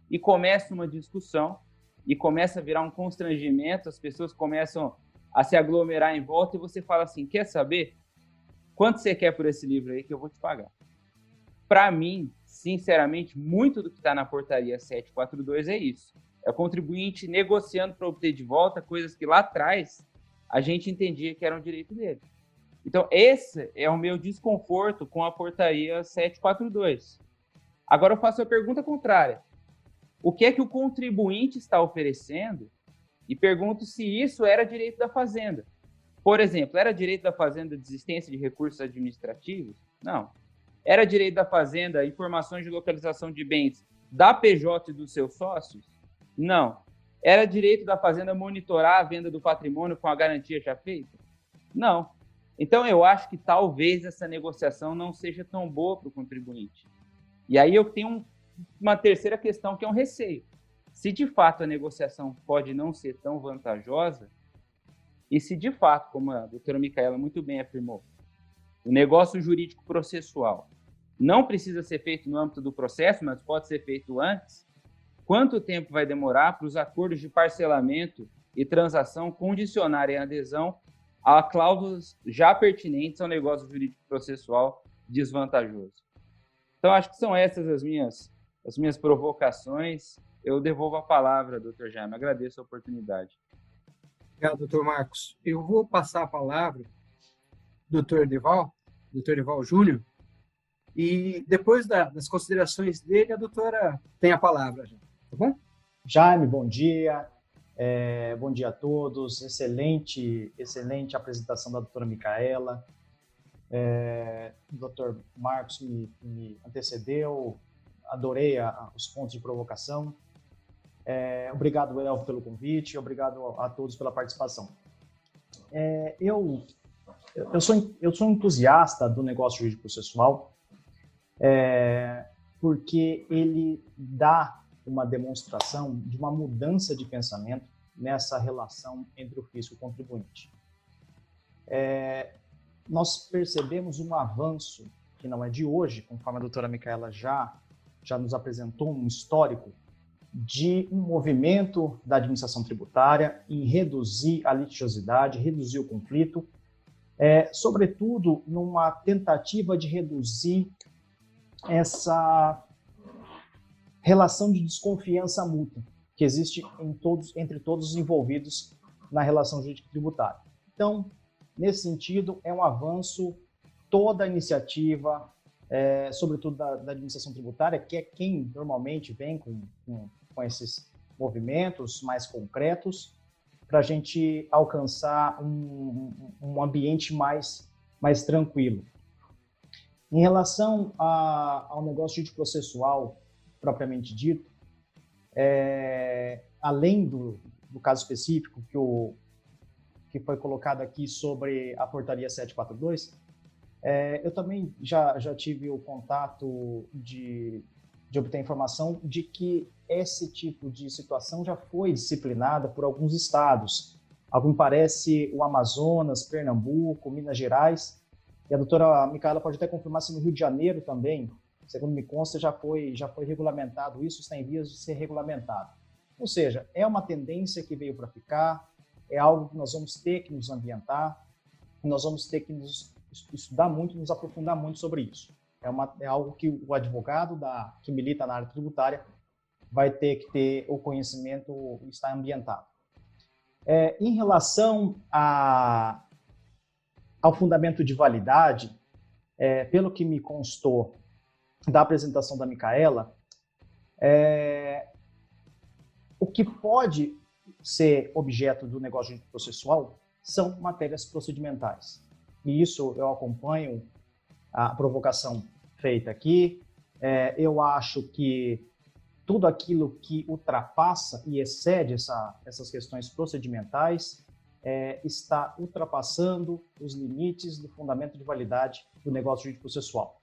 E começa uma discussão, e começa a virar um constrangimento, as pessoas começam a se aglomerar em volta, e você fala assim, quer saber? Quanto você quer por esse livro aí que eu vou te pagar? Para mim, sinceramente, muito do que está na portaria 742 é isso. É o contribuinte negociando para obter de volta coisas que lá atrás a gente entendia que eram direito dele. Então, esse é o meu desconforto com a portaria 742. Agora eu faço a pergunta contrária. O que é que o contribuinte está oferecendo? E pergunto se isso era direito da Fazenda. Por exemplo, era direito da Fazenda a desistência de recursos administrativos? Não. Era direito da Fazenda informações de localização de bens da PJ e dos seus sócios? Não. Era direito da fazenda monitorar a venda do patrimônio com a garantia já feita? Não. Então, eu acho que talvez essa negociação não seja tão boa para o contribuinte. E aí eu tenho uma terceira questão, que é um receio. Se de fato a negociação pode não ser tão vantajosa, e se de fato, como a doutora Micaela muito bem afirmou, o negócio jurídico processual não precisa ser feito no âmbito do processo, mas pode ser feito antes, quanto tempo vai demorar para os acordos de parcelamento e transação condicionarem a adesão a cláusulas já pertinentes ao negócio jurídico processual desvantajoso? Então, acho que são essas as minhas provocações. Eu devolvo a palavra, doutor Jaime. Agradeço a oportunidade. Obrigado, doutor Marcos. Eu vou passar a palavra doutor Edeval Júnior, e depois das considerações dele, a doutora tem a palavra, já, tá bom? Jaime, bom dia. Bom dia a todos. Excelente apresentação da doutora Micaela. O doutor Marcos me antecedeu, adorei os pontos de provocação. Obrigado, Elvio, pelo convite, obrigado a todos pela participação. Eu sou entusiasta do negócio jurídico processual, porque ele dá uma demonstração de uma mudança de pensamento nessa relação entre o fisco e o contribuinte. Nós percebemos um avanço, que não é de hoje, conforme a doutora Micaela já nos apresentou um histórico, de um movimento da administração tributária em reduzir a litigiosidade, reduzir o conflito, sobretudo numa tentativa de reduzir essa relação de desconfiança mútua que existe entre todos os envolvidos na relação jurídica tributária. Então, nesse sentido, é um avanço toda a iniciativa, sobretudo da administração tributária, que é quem normalmente vem com esses movimentos mais concretos, para a gente alcançar um ambiente mais tranquilo. Em relação ao negócio jurídico processual propriamente dito, além do caso específico que foi colocado aqui sobre a portaria 742, eu também já tive o contato de obter informação de que esse tipo de situação já foi disciplinada por alguns estados. Algo me parece o Amazonas, Pernambuco, Minas Gerais, e a doutora Micaela pode até confirmar se no Rio de Janeiro também, segundo me consta, já foi regulamentado isso, está em vias de ser regulamentado. Ou seja, é uma tendência que veio para ficar, é algo que nós vamos ter que nos ambientar, nós vamos ter que nos estudar muito, nos aprofundar muito sobre isso. É algo que o advogado que milita na área tributária vai ter que ter o conhecimento e estar ambientado. Em relação ao fundamento de validade, pelo que me constou da apresentação da Micaela, o que pode ser objeto do negócio jurídico processual são matérias procedimentais. E isso eu acompanho a provocação feita aqui. Eu acho que tudo aquilo que ultrapassa e excede essas questões procedimentais está ultrapassando os limites do fundamento de validade do negócio jurídico processual,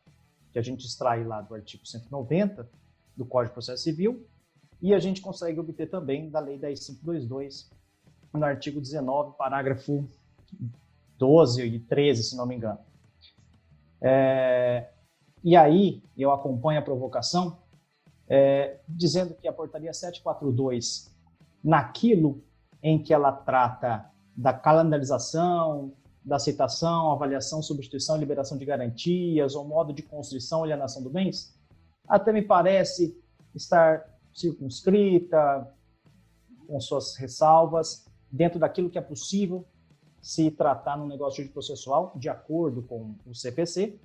que a gente extrai lá do artigo 190 do Código de Processo Civil, e a gente consegue obter também da Lei 10.522, no artigo 19, parágrafo 12 e 13, se não me engano. E aí, eu acompanho a provocação, dizendo que a portaria 742, naquilo em que ela trata da calendarização, da aceitação, avaliação, substituição, liberação de garantias, ou modo de constrição ou alienação do bens, até me parece estar circunscrita, com suas ressalvas, dentro daquilo que é possível se tratar no negócio jurídico processual, de acordo com o CPC,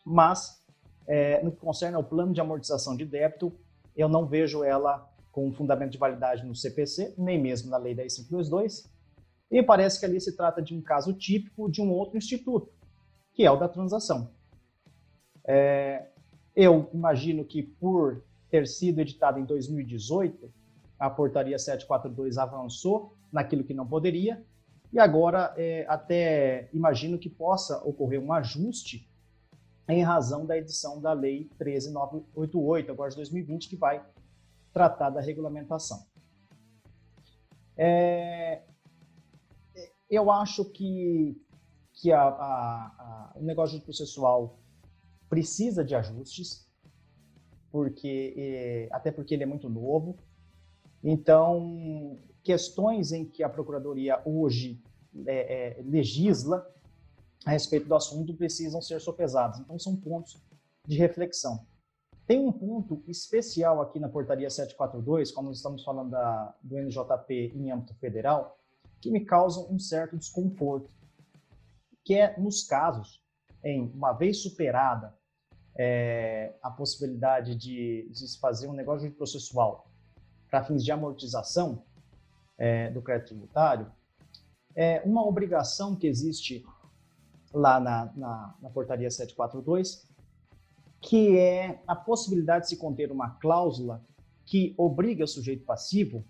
mas, no que concerne ao plano de amortização de débito, eu não vejo ela com fundamento de validade no CPC, nem mesmo na Lei 10.522, e parece que ali se trata de um caso típico de um outro instituto, que é o da transação. Eu imagino que, por ter sido editado em 2018, a portaria 742 avançou naquilo que não poderia, e agora até imagino que possa ocorrer um ajuste em razão da edição da Lei 13.988, agora de 2020, que vai tratar da regulamentação. Eu acho que o negócio processual precisa de ajustes, até porque ele é muito novo. Então, questões em que a Procuradoria hoje legisla a respeito do assunto precisam ser sopesadas. Então, são pontos de reflexão. Tem um ponto especial aqui na portaria 742, quando nós estamos falando do NJP em âmbito federal, que me causa um certo desconforto, que é nos casos em, uma vez superada a possibilidade de se fazer um negócio processual para fins de amortização do crédito tributário, uma obrigação que existe lá na portaria 742, que é a possibilidade de se conter uma cláusula que obriga o sujeito passivo,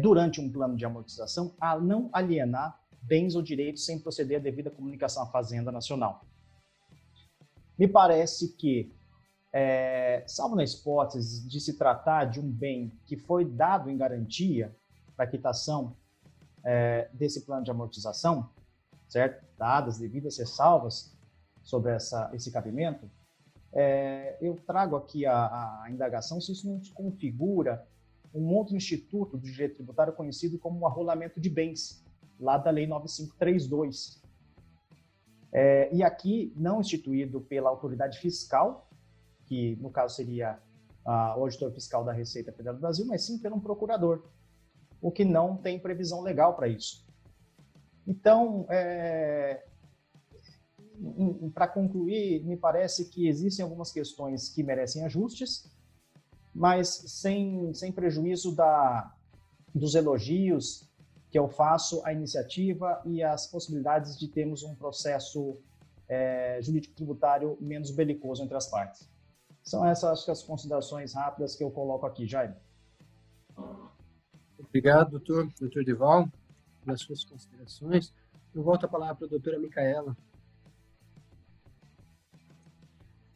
durante um plano de amortização, a não alienar bens ou direitos sem proceder à devida comunicação à Fazenda Nacional. Me parece que, salvo na hipótese de se tratar de um bem que foi dado em garantia para quitação desse plano de amortização, certo? Dadas devidas ressalvas sobre esse cabimento, eu trago aqui a indagação se isso não configura um outro instituto do direito tributário conhecido como o arrolamento de bens, lá da Lei 9532. E aqui não instituído pela autoridade fiscal, que no caso seria o auditor fiscal da Receita Federal do Brasil, mas sim pelo um procurador, o que não tem previsão legal para isso. Então, para concluir, me parece que existem algumas questões que merecem ajustes, mas sem prejuízo dos elogios que eu faço à iniciativa e as possibilidades de termos um processo jurídico-tributário menos belicoso entre as partes. São essas as considerações rápidas que eu coloco aqui, Jaime. Obrigado, doutor Dival, pelas suas considerações. Eu volto a palavra para a doutora Micaela.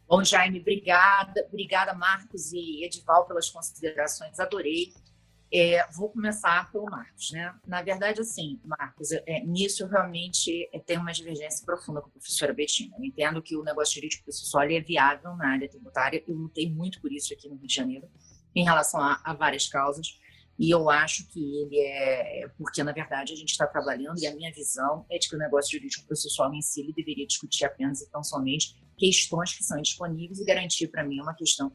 Bom, Jaime, obrigada, Marcos e Edival, pelas considerações, adorei. Vou começar pelo Marcos, né? Na verdade, assim, Marcos, nisso eu realmente tenho uma divergência profunda com a professora Betina. Eu entendo que o negócio jurídico processual é viável na área tributária, eu lutei muito por isso aqui no Rio de Janeiro, em relação a várias causas, e eu acho que ele porque, na verdade, a gente está trabalhando, e a minha visão é de que o negócio jurídico processual em si ele deveria discutir apenas e tão somente questões que são indisponíveis e garantir, para mim, uma questão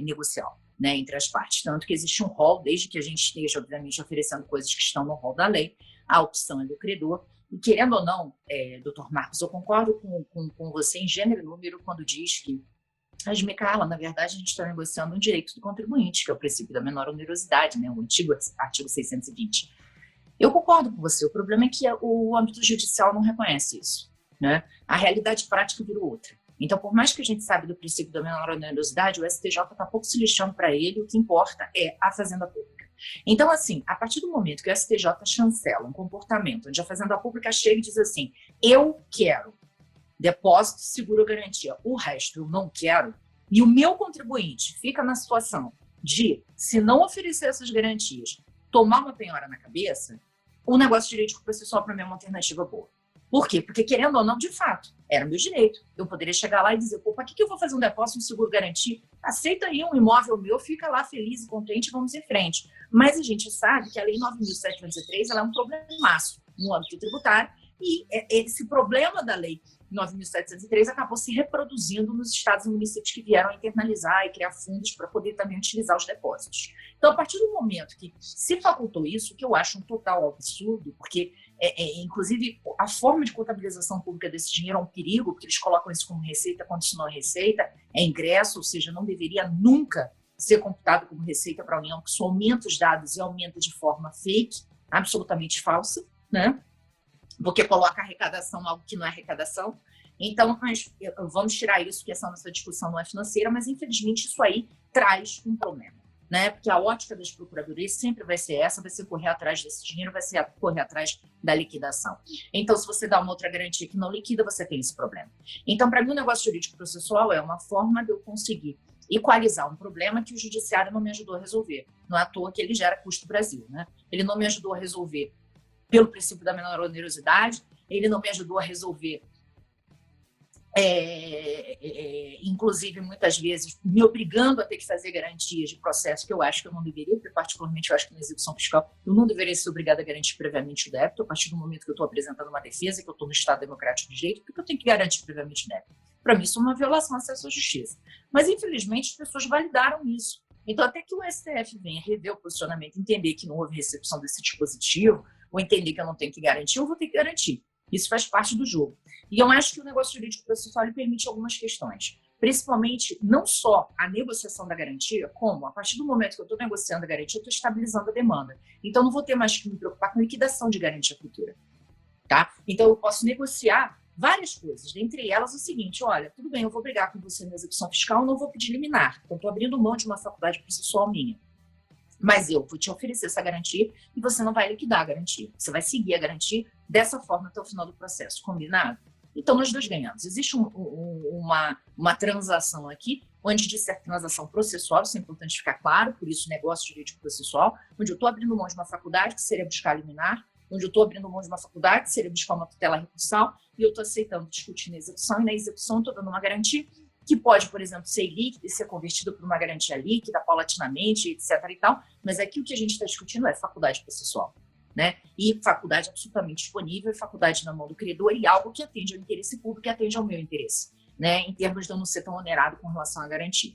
negocial, né, entre as partes. Tanto que existe um rol, desde que a gente esteja, obviamente, oferecendo coisas que estão no rol da lei, a opção é do credor. E, querendo ou não, doutor Marcos, eu concordo com você em gênero e número quando diz que, mas, Micaela, na verdade, a gente está negociando um direito do contribuinte, que é o princípio da menor onerosidade, né, o antigo artigo 620. Eu concordo com você, o problema é que o âmbito judicial não reconhece isso, né? A realidade prática virou outra. Então, por mais que a gente saiba do princípio da menor onerosidade, o STJ está pouco se lixando para ele, o que importa é a Fazenda Pública. Então, assim, a partir do momento que o STJ chancela um comportamento onde a Fazenda Pública chega e diz assim, eu quero depósito, seguro, garantia, o resto eu não quero, e o meu contribuinte fica na situação de, se não oferecer essas garantias, tomar uma penhora na cabeça, o negócio jurídico processual para mim é uma alternativa boa. Por quê? Porque, querendo ou não, de fato, era meu direito. Eu poderia chegar lá e dizer, pô, para que eu vou fazer um depósito, um seguro garantia? Aceita aí um imóvel meu, fica lá feliz e contente, vamos em frente. Mas a gente sabe que a Lei 9.703 ela é um problemaço no âmbito tributário, e esse problema da Lei 9.703 acabou se reproduzindo nos estados e municípios que vieram a internalizar e criar fundos para poder também utilizar os depósitos. Então, a partir do momento que se facultou isso, que eu acho um total absurdo, porque, inclusive, a forma de contabilização pública desse dinheiro é um perigo, porque eles colocam isso como receita, quando isso não é receita, é ingresso, ou seja, não deveria nunca ser computado como receita para a União, que isso aumenta os dados e aumenta de forma fake, absolutamente falsa, né? Porque coloca arrecadação algo que não é arrecadação. Então, vamos tirar isso, que essa nossa discussão não é financeira, mas, infelizmente, isso aí traz um problema, né? Porque a ótica das procuradorias sempre vai ser essa, vai ser correr atrás desse dinheiro, vai ser correr atrás da liquidação. Então, se você dá uma outra garantia que não liquida, você tem esse problema. Então, para mim, o negócio jurídico processual é uma forma de eu conseguir equalizar um problema que o judiciário não me ajudou a resolver. Não é à toa que ele gera custo Brasil, né? Ele não me ajudou a resolver pelo princípio da menor onerosidade, ele não me ajudou a resolver inclusive, muitas vezes, me obrigando a ter que fazer garantias de processo que eu acho que eu não deveria, porque particularmente eu acho que na execução fiscal eu não deveria ser obrigada a garantir previamente o débito, a partir do momento que eu estou apresentando uma defesa, que eu estou no Estado Democrático de Direito, porque eu tenho que garantir previamente o débito. Para mim, isso é uma violação ao acesso à justiça. Mas, infelizmente, as pessoas validaram isso. Então, até que o STF venha rever o posicionamento, entender que não houve recepção desse dispositivo, ou entender que eu não tenho que garantir, eu vou ter que garantir. Isso faz parte do jogo. E eu acho que o negócio jurídico processual permite algumas questões. Principalmente, não só a negociação da garantia, como, a partir do momento que eu estou negociando a garantia, eu estou estabilizando a demanda. Então, não vou ter mais que me preocupar com liquidação de garantia futura. Tá? Então, eu posso negociar várias coisas. Dentre elas, o seguinte: olha, tudo bem, eu vou brigar com você na execução fiscal, não vou pedir liminar. Então, estou abrindo mão de uma faculdade processual minha. Mas eu vou te oferecer essa garantia e você não vai liquidar a garantia. Você vai seguir a garantia dessa forma até o final do processo. Combinado? Então, nós dois ganhamos. Existe uma transação aqui, onde de ser transação processual, isso é importante ficar claro, por isso negócio jurídico processual, onde eu estou abrindo mão de uma faculdade, que seria buscar liminar, onde eu estou abrindo mão de uma faculdade, que seria buscar uma tutela recursal, e eu estou aceitando discutir na execução, e na execução eu estou dando uma garantia que pode, por exemplo, ser líquida e ser convertida por uma garantia líquida, paulatinamente, etc. e tal, mas aqui o que a gente está discutindo é faculdade processual, né? E faculdade absolutamente disponível, e faculdade na mão do credor, e algo que atende ao interesse público e atende ao meu interesse, né? Em termos de eu não ser tão onerado com relação à garantia.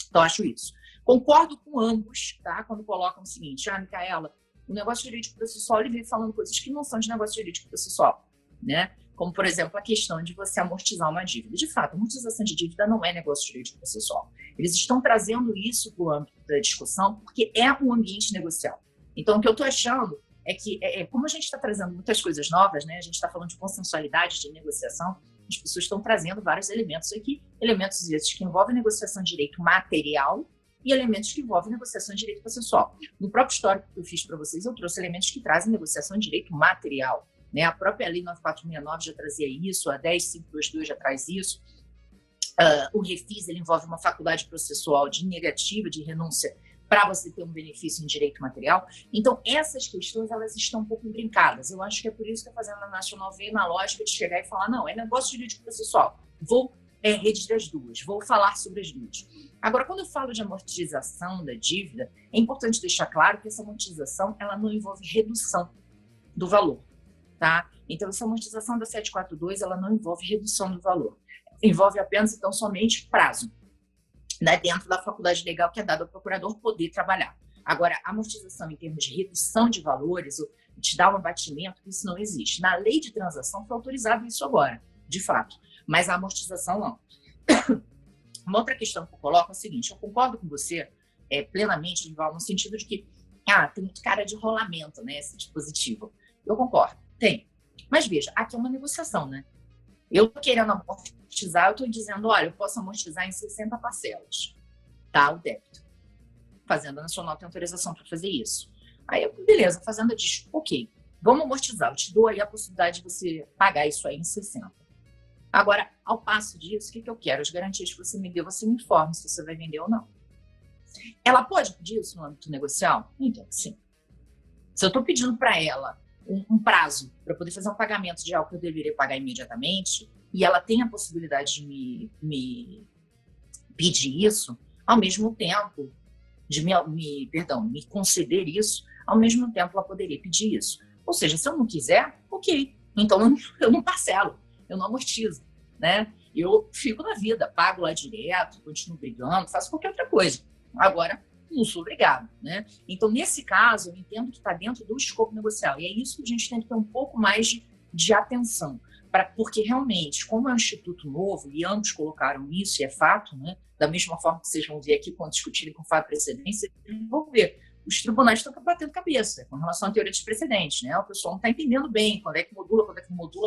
Então, acho isso. Concordo com ambos, tá? Quando colocam o seguinte: Micaela, o negócio jurídico processual, ele vem falando coisas que não são de negócio jurídico processual, né? Como, por exemplo, a questão de você amortizar uma dívida. De fato, a amortização de dívida não é negócio jurídico processual. Eles estão trazendo isso para o âmbito da discussão porque é um ambiente negocial. Então, o que eu estou achando é que, como a gente está trazendo muitas coisas novas, né? A gente está falando de consensualidade, de negociação, as pessoas estão trazendo vários elementos aqui, elementos esses que envolvem negociação de direito material e elementos que envolvem negociação de direito processual. No próprio histórico que eu fiz para vocês, eu trouxe elementos que trazem negociação de direito material, né? A própria Lei 9469 já trazia isso, a 10522 já traz isso. O refis, ele envolve uma faculdade processual de negativa, de renúncia, para você ter um benefício em direito material. Então, essas questões, elas estão um pouco brincadas. Eu acho que é por isso que a Fazenda Nacional veio na lógica de chegar e falar: não, é negócio jurídico processual, vou redigir as duas, vou falar sobre as duas. Agora, quando eu falo de amortização da dívida, é importante deixar claro que essa amortização, ela não envolve redução do valor. Tá? Então, essa amortização da 742, ela não envolve redução do valor. Envolve apenas, então, somente prazo, né, dentro da faculdade legal que é dada ao procurador poder trabalhar. Agora, a amortização em termos de redução de valores, ou te dar um abatimento, isso não existe. Na lei de transação foi autorizado isso agora, de fato, mas a amortização não. Uma outra questão que eu coloco é o seguinte: eu concordo com você plenamente, Dival, no sentido de que tem muito cara de rolamento, né, esse dispositivo. Eu concordo. Tem. Mas veja, aqui é uma negociação, né? Eu estou querendo amortizar, eu estou dizendo: olha, eu posso amortizar em 60 parcelas, tá? O débito. A Fazenda Nacional tem autorização para fazer isso. Aí, beleza, a Fazenda diz: ok, vamos amortizar, eu te dou aí a possibilidade de você pagar isso aí em 60. Agora, ao passo disso, o que eu quero? As garantias que você me deu, você me informe se você vai vender ou não. Ela pode pedir isso no âmbito negocial? Então, sim. Se eu estou pedindo para ela um prazo para poder fazer um pagamento de algo que eu deveria pagar imediatamente, e ela tem a possibilidade de me pedir isso, ao mesmo tempo, de me conceder isso, ao mesmo tempo ela poderia pedir isso. Ou seja, se eu não quiser, ok, então eu não parcelo, eu não amortizo, né? Eu fico na vida, pago lá direto, continuo brigando, faço qualquer outra coisa. Agora, não sou obrigado, né? Então, nesse caso, eu entendo que está dentro do escopo negocial. E é isso que a gente tem que ter um pouco mais de atenção. Porque, realmente, como é um instituto novo, e ambos colocaram isso, e é fato, né? Da mesma forma que vocês vão ver aqui, quando discutirem com fato precedência, vocês vão ver. Os tribunais estão batendo cabeça com relação à teoria de precedentes, né? O pessoal não está entendendo bem quando é que modula,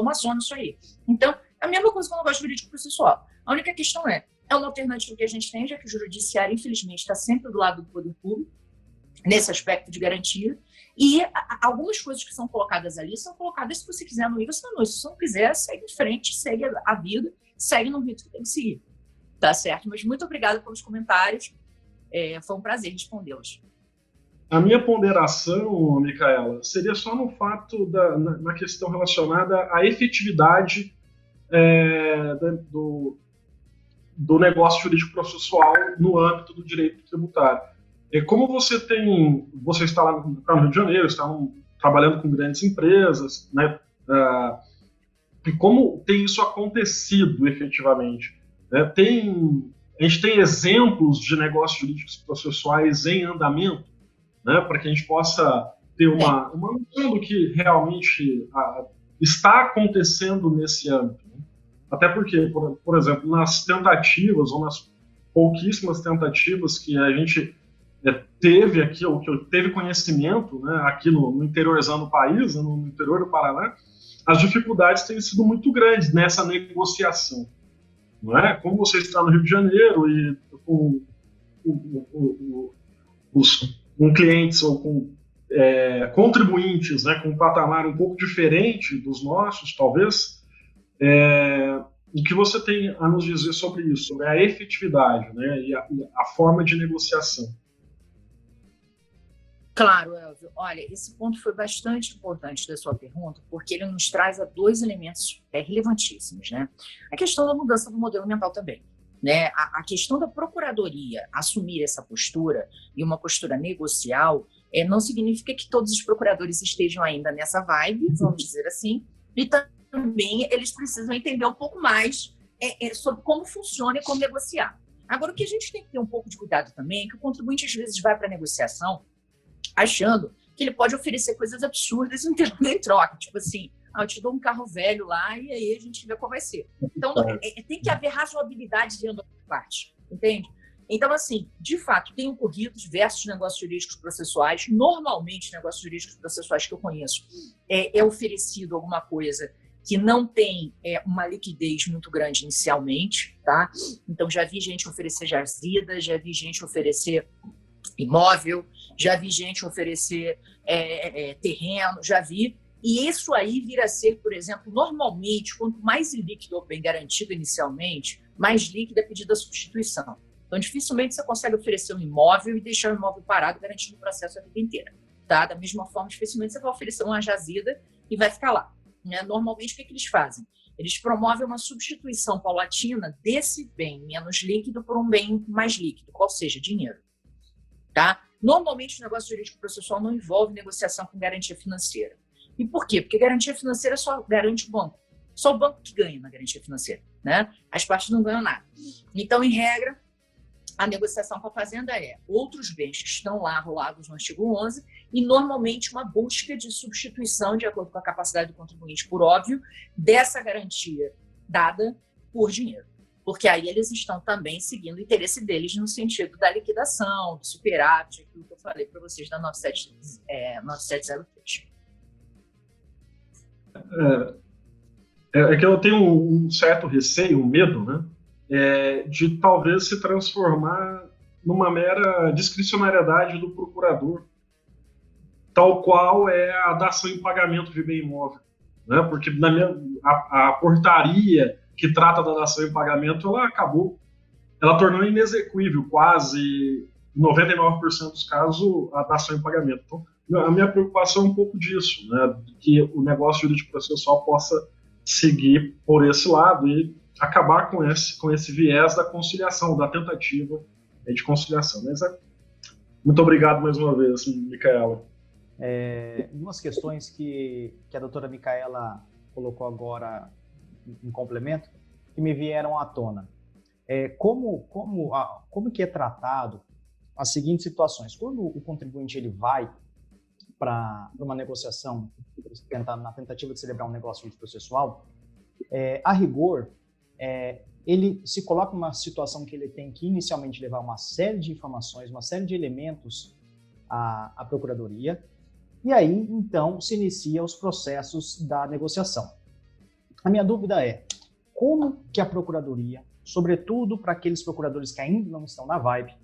uma zona isso aí. Então, é a mesma coisa que eu não gosto de jurídico processual. A única questão é, É uma alternativa que a gente tem, já que o judiciário, infelizmente, está sempre do lado do poder público, nesse aspecto de garantia. E algumas coisas que são colocadas ali são colocadas, se você quiser não ir, você não ir. Se você não quiser, segue em frente, segue a vida, segue no ritmo que tem que seguir. Tá certo? Mas muito obrigada pelos comentários. Foi um prazer respondê-los. A minha ponderação, Micaela, seria só no fato na questão relacionada à efetividade do negócio jurídico processual no âmbito do direito tributário. Como você está lá no Rio de Janeiro, está trabalhando com grandes empresas, né? E como tem isso acontecido efetivamente? A gente tem exemplos de negócios jurídicos processuais em andamento, né, para que a gente possa ter uma noção do que realmente está acontecendo nesse âmbito. Né? Até porque, por exemplo, nas tentativas, ou nas pouquíssimas tentativas que a gente teve aqui, ou que eu teve conhecimento, né, aqui no interiorzão do país, no interior do Paraná, as dificuldades têm sido muito grandes nessa negociação. Não é? Como você está no Rio de Janeiro e com clientes ou com contribuintes, né, com um patamar um pouco diferente dos nossos, talvez, o que você tem a nos dizer sobre isso, sobre a efetividade, né, e a forma de negociação? Claro, Elvio. Olha, esse ponto foi bastante importante da sua pergunta, porque ele nos traz a dois elementos relevantíssimos, né? A questão da mudança do modelo mental também, né? A questão da procuradoria assumir essa postura e uma postura negocial não significa que todos os procuradores estejam ainda nessa vibe, vamos dizer assim, e também eles precisam entender um pouco mais sobre como funciona e como negociar. Agora, o que a gente tem que ter um pouco de cuidado também é que o contribuinte às vezes vai para a negociação achando que ele pode oferecer coisas absurdas em troca. Tipo assim, eu te dou um carro velho lá e aí a gente vê qual vai ser. Então, tem que haver razoabilidade de ambas as partes, entende? Então, assim, de fato, tem ocorrido diversos negócios jurídicos processuais. Normalmente, negócios jurídicos processuais que eu conheço, é oferecido alguma coisa que não tem uma liquidez muito grande inicialmente, tá? Então, já vi gente oferecer jazida, já vi gente oferecer imóvel, já vi gente oferecer terreno, já vi. E isso aí vira a ser, por exemplo, normalmente, quanto mais líquido ou bem garantido inicialmente, mais líquida é a pedida da substituição. Então, dificilmente você consegue oferecer um imóvel e deixar o imóvel parado, garantindo o processo a vida inteira. Tá? Da mesma forma, dificilmente você vai oferecer uma jazida e vai ficar lá. Né? Normalmente, o que eles fazem? Eles promovem uma substituição paulatina desse bem menos líquido por um bem mais líquido, qual seja, dinheiro. Tá? Normalmente, o negócio jurídico processual não envolve negociação com garantia financeira. E por quê? Porque garantia financeira só garante o banco. Só o banco que ganha na garantia financeira. Né? As partes não ganham nada. Então, em regra, a negociação com a fazenda outros bens que estão lá rolados no artigo 11 e, normalmente, uma busca de substituição, de acordo com a capacidade do contribuinte, por óbvio, dessa garantia dada por dinheiro. Porque aí eles estão também seguindo o interesse deles no sentido da liquidação, do superávit, aquilo que eu falei para vocês da 9703. É que eu tenho um certo receio, um medo, né? De talvez se transformar numa mera discricionariedade do procurador, tal qual é a dação em pagamento de bem imóvel. Né? Porque a portaria que trata da dação em pagamento, ela tornou inexequível quase 99% dos casos a dação em pagamento. Então, a minha preocupação é um pouco disso, né? Que o negócio jurídico processual possa seguir por esse lado e acabar com esse viés da conciliação, da tentativa de conciliação. Mas muito obrigado mais uma vez, Micaela. Duas questões que a doutora Micaela colocou agora em complemento, que me vieram à tona. Como que é tratado as seguintes situações? Quando o contribuinte ele vai para uma negociação, na tentativa de celebrar um negócio processual, a rigor, ele se coloca numa situação que ele tem que inicialmente levar uma série de informações, uma série de elementos à procuradoria, e aí, então, se inicia os processos da negociação. A minha dúvida é, como que a procuradoria sobretudo para aqueles procuradores que ainda não estão na vibe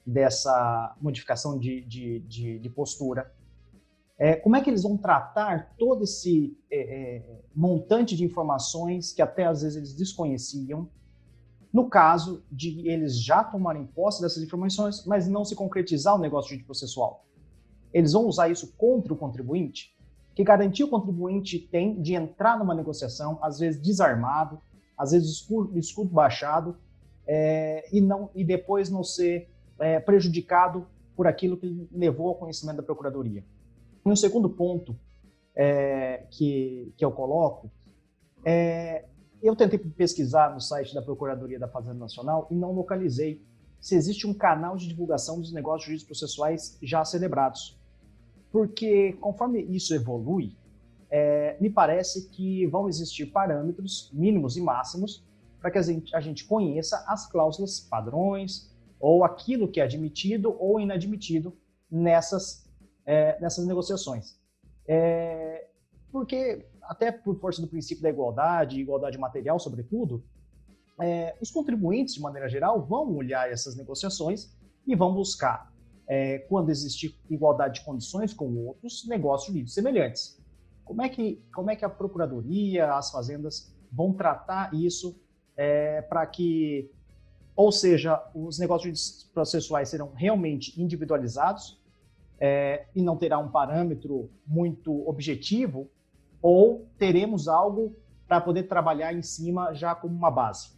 dessa modificação de postura. Como é que eles vão tratar todo esse montante de informações que até às vezes eles desconheciam, no caso de eles já tomarem posse dessas informações, mas não se concretizar o negócio jurídico processual? Eles vão usar isso contra o contribuinte? Que garantia o contribuinte tem de entrar numa negociação, às vezes desarmado, às vezes escudo baixado, e depois não ser prejudicado por aquilo que levou ao conhecimento da Procuradoria? E um segundo ponto que eu coloco eu tentei pesquisar no site da Procuradoria da Fazenda Nacional e não localizei se existe um canal de divulgação dos negócios jurídicos processuais já celebrados. Porque, conforme isso evolui, me parece que vão existir parâmetros mínimos e máximos para que a gente conheça as cláusulas padrões ou aquilo que é admitido ou inadmitido nessas negociações. Porque, até por força do princípio da igualdade material, sobretudo, os contribuintes, de maneira geral, vão olhar essas negociações e vão buscar, quando existir igualdade de condições com outros negócios jurídicos semelhantes. Como é que a Procuradoria, as fazendas vão tratar isso para que, ou seja, os negócios jurídicos processuais serão realmente individualizados e não terá um parâmetro muito objetivo, ou teremos algo para poder trabalhar em cima já como uma base?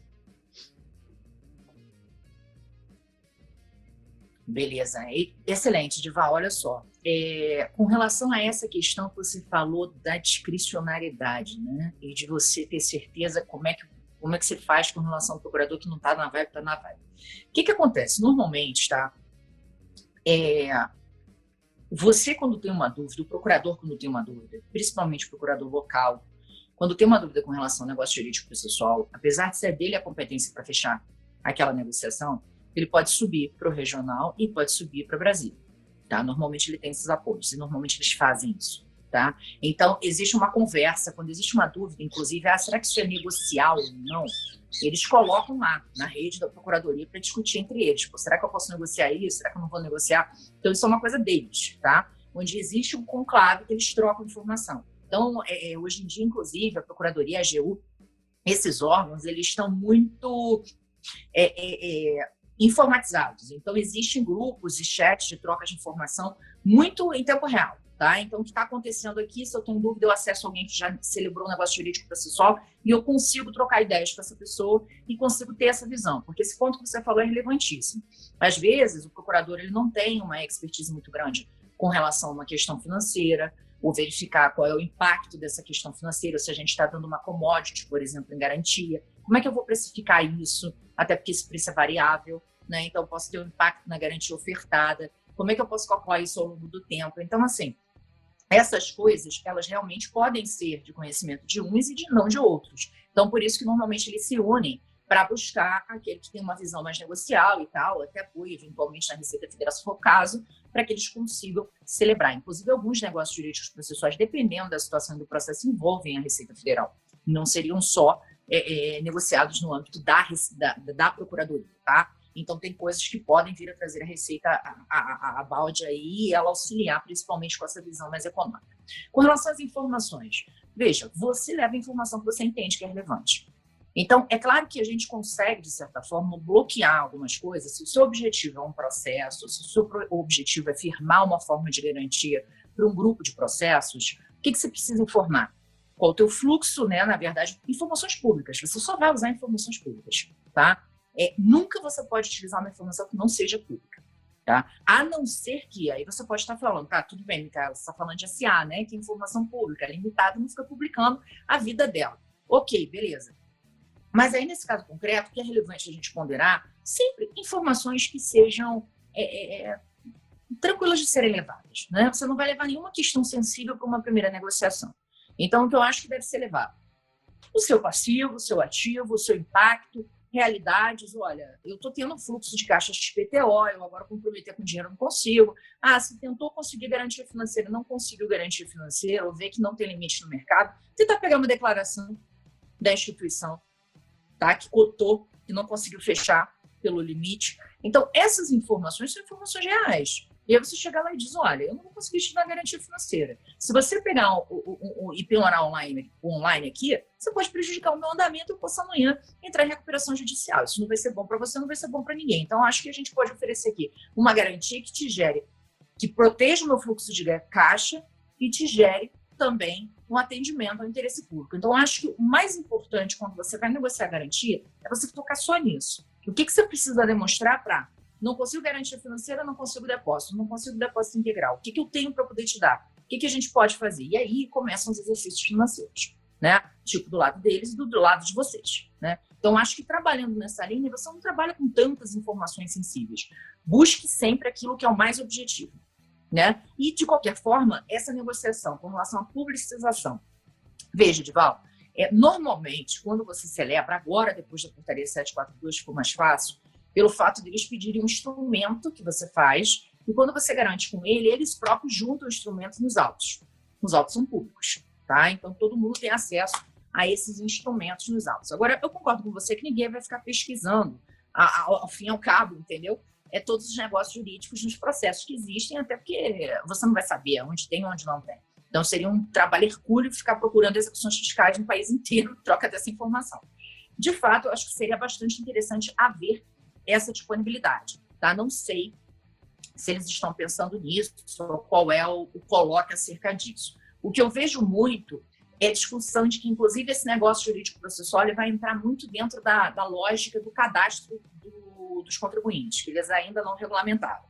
Beleza, excelente, Diva. Olha só, com relação a essa questão que você falou da discricionariedade, né, e de você ter certeza como é que você faz com relação ao procurador que não está na vibe, está na vibe. O que acontece? Normalmente, tá? Você, quando tem uma dúvida, o procurador, quando tem uma dúvida, principalmente o procurador local, quando tem uma dúvida com relação ao negócio jurídico processual, apesar de ser dele a competência para fechar aquela negociação, ele pode subir para o regional e pode subir para Brasília, tá? Normalmente ele tem esses apoios e normalmente eles fazem isso, tá? Então, existe uma conversa, quando existe uma dúvida, inclusive, será que isso é negocial ou não? Eles colocam lá na rede da Procuradoria para discutir entre eles. Pô, será que eu posso negociar isso? Será que eu não vou negociar? Então, isso é uma coisa deles, tá? Onde existe um conclave que eles trocam informação. Então, hoje em dia, inclusive, a Procuradoria, a AGU, esses órgãos, eles estão muito informatizados. Então, existem grupos e chats de troca de informação muito em tempo real. Tá? Então, o que está acontecendo aqui, se eu tenho dúvida, eu acesso alguém que já celebrou um negócio jurídico processual e eu consigo trocar ideias com essa pessoa e consigo ter essa visão, porque esse ponto que você falou é relevantíssimo. Às vezes, o procurador ele não tem uma expertise muito grande com relação a uma questão financeira, ou verificar qual é o impacto dessa questão financeira, se a gente está dando uma commodity, por exemplo, em garantia, como é que eu vou precificar isso, até porque esse preço é variável, né? Então, eu posso ter um impacto na garantia ofertada, como é que eu posso calcular isso ao longo do tempo? Então, assim, essas coisas, elas realmente podem ser de conhecimento de uns e não de outros. Então, por isso que normalmente eles se unem para buscar aquele que tem uma visão mais negocial e tal, até apoio, eventualmente, na Receita Federal, se for o caso, para que eles consigam celebrar. Inclusive, alguns negócios jurídicos processuais, dependendo da situação do processo, envolvem a Receita Federal. Não seriam só negociados no âmbito da Procuradoria, tá? Então, tem coisas que podem vir a trazer a Receita a balde aí e ela auxiliar, principalmente com essa visão mais econômica. Com relação às informações, veja, você leva a informação que você entende que é relevante. Então, é claro que a gente consegue, de certa forma, bloquear algumas coisas. Se o seu objetivo é um processo, se o seu objetivo é firmar uma forma de garantia para um grupo de processos, o que você precisa informar? Qual o teu fluxo, né? Na verdade, informações públicas. Você só vai usar informações públicas, tá? Nunca você pode utilizar uma informação que não seja pública, tá? A não ser que, aí você pode estar falando, tá, tudo bem, Micaela, você está falando de SA, né? Que é informação pública, limitada, não fica publicando a vida dela. Ok, beleza. Mas aí, nesse caso concreto, o que é relevante a gente ponderar, sempre informações que sejam tranquilas de serem levadas, né? Você não vai levar nenhuma questão sensível para uma primeira negociação. Então, o que eu acho que deve ser levado? O seu passivo, o seu ativo, o seu impacto, realidades, olha, eu estou tendo um fluxo de caixa XPTO, eu agora comprometer com dinheiro não consigo. Se tentou conseguir garantia financeira, não conseguiu garantia financeira, ou vê que não tem limite no mercado, tentar pegar uma declaração da instituição, tá, que cotou que não conseguiu fechar pelo limite. Então, essas informações são informações reais. E aí você chega lá e diz, olha, eu não vou conseguir te dar garantia financeira. Se você pegar o penhorar online aqui, você pode prejudicar o meu andamento e eu posso amanhã entrar em recuperação judicial. Isso não vai ser bom para você, não vai ser bom para ninguém. Então, acho que a gente pode oferecer aqui uma garantia que te gere, que proteja o meu fluxo de caixa e te gere também um atendimento ao interesse público. Então, acho que o mais importante quando você vai negociar a garantia é você focar só nisso. O que você precisa demonstrar para não consigo garantia financeira, não consigo depósito integral. O que eu tenho para poder te dar? O que a gente pode fazer? E aí começam os exercícios financeiros, né? Tipo, do lado deles e do lado de vocês, né? Então, acho que trabalhando nessa linha, você não trabalha com tantas informações sensíveis. Busque sempre aquilo que é o mais objetivo, né? E, de qualquer forma, essa negociação com relação à publicização. Veja, Dival, normalmente, quando você celebra, agora, depois da portaria 742, ficou mais fácil, pelo fato de eles pedirem um instrumento que você faz, e quando você garante com ele, eles próprios juntam o instrumento nos autos. Os autos são públicos, tá? Então, todo mundo tem acesso a esses instrumentos nos autos. Agora, eu concordo com você que ninguém vai ficar pesquisando, ao fim e ao cabo, entendeu? Todos os negócios jurídicos nos processos que existem, até porque você não vai saber onde tem e onde não tem. Então, seria um trabalho hercúleo ficar procurando execuções fiscais no país inteiro em troca dessa informação. De fato, eu acho que seria bastante interessante haver essa disponibilidade, tá? Não sei se eles estão pensando nisso, ou qual é o coloque acerca disso. O que eu vejo muito é a discussão de que, inclusive, esse negócio jurídico-processual ele vai entrar muito dentro da lógica do cadastro dos contribuintes, que eles ainda não regulamentaram,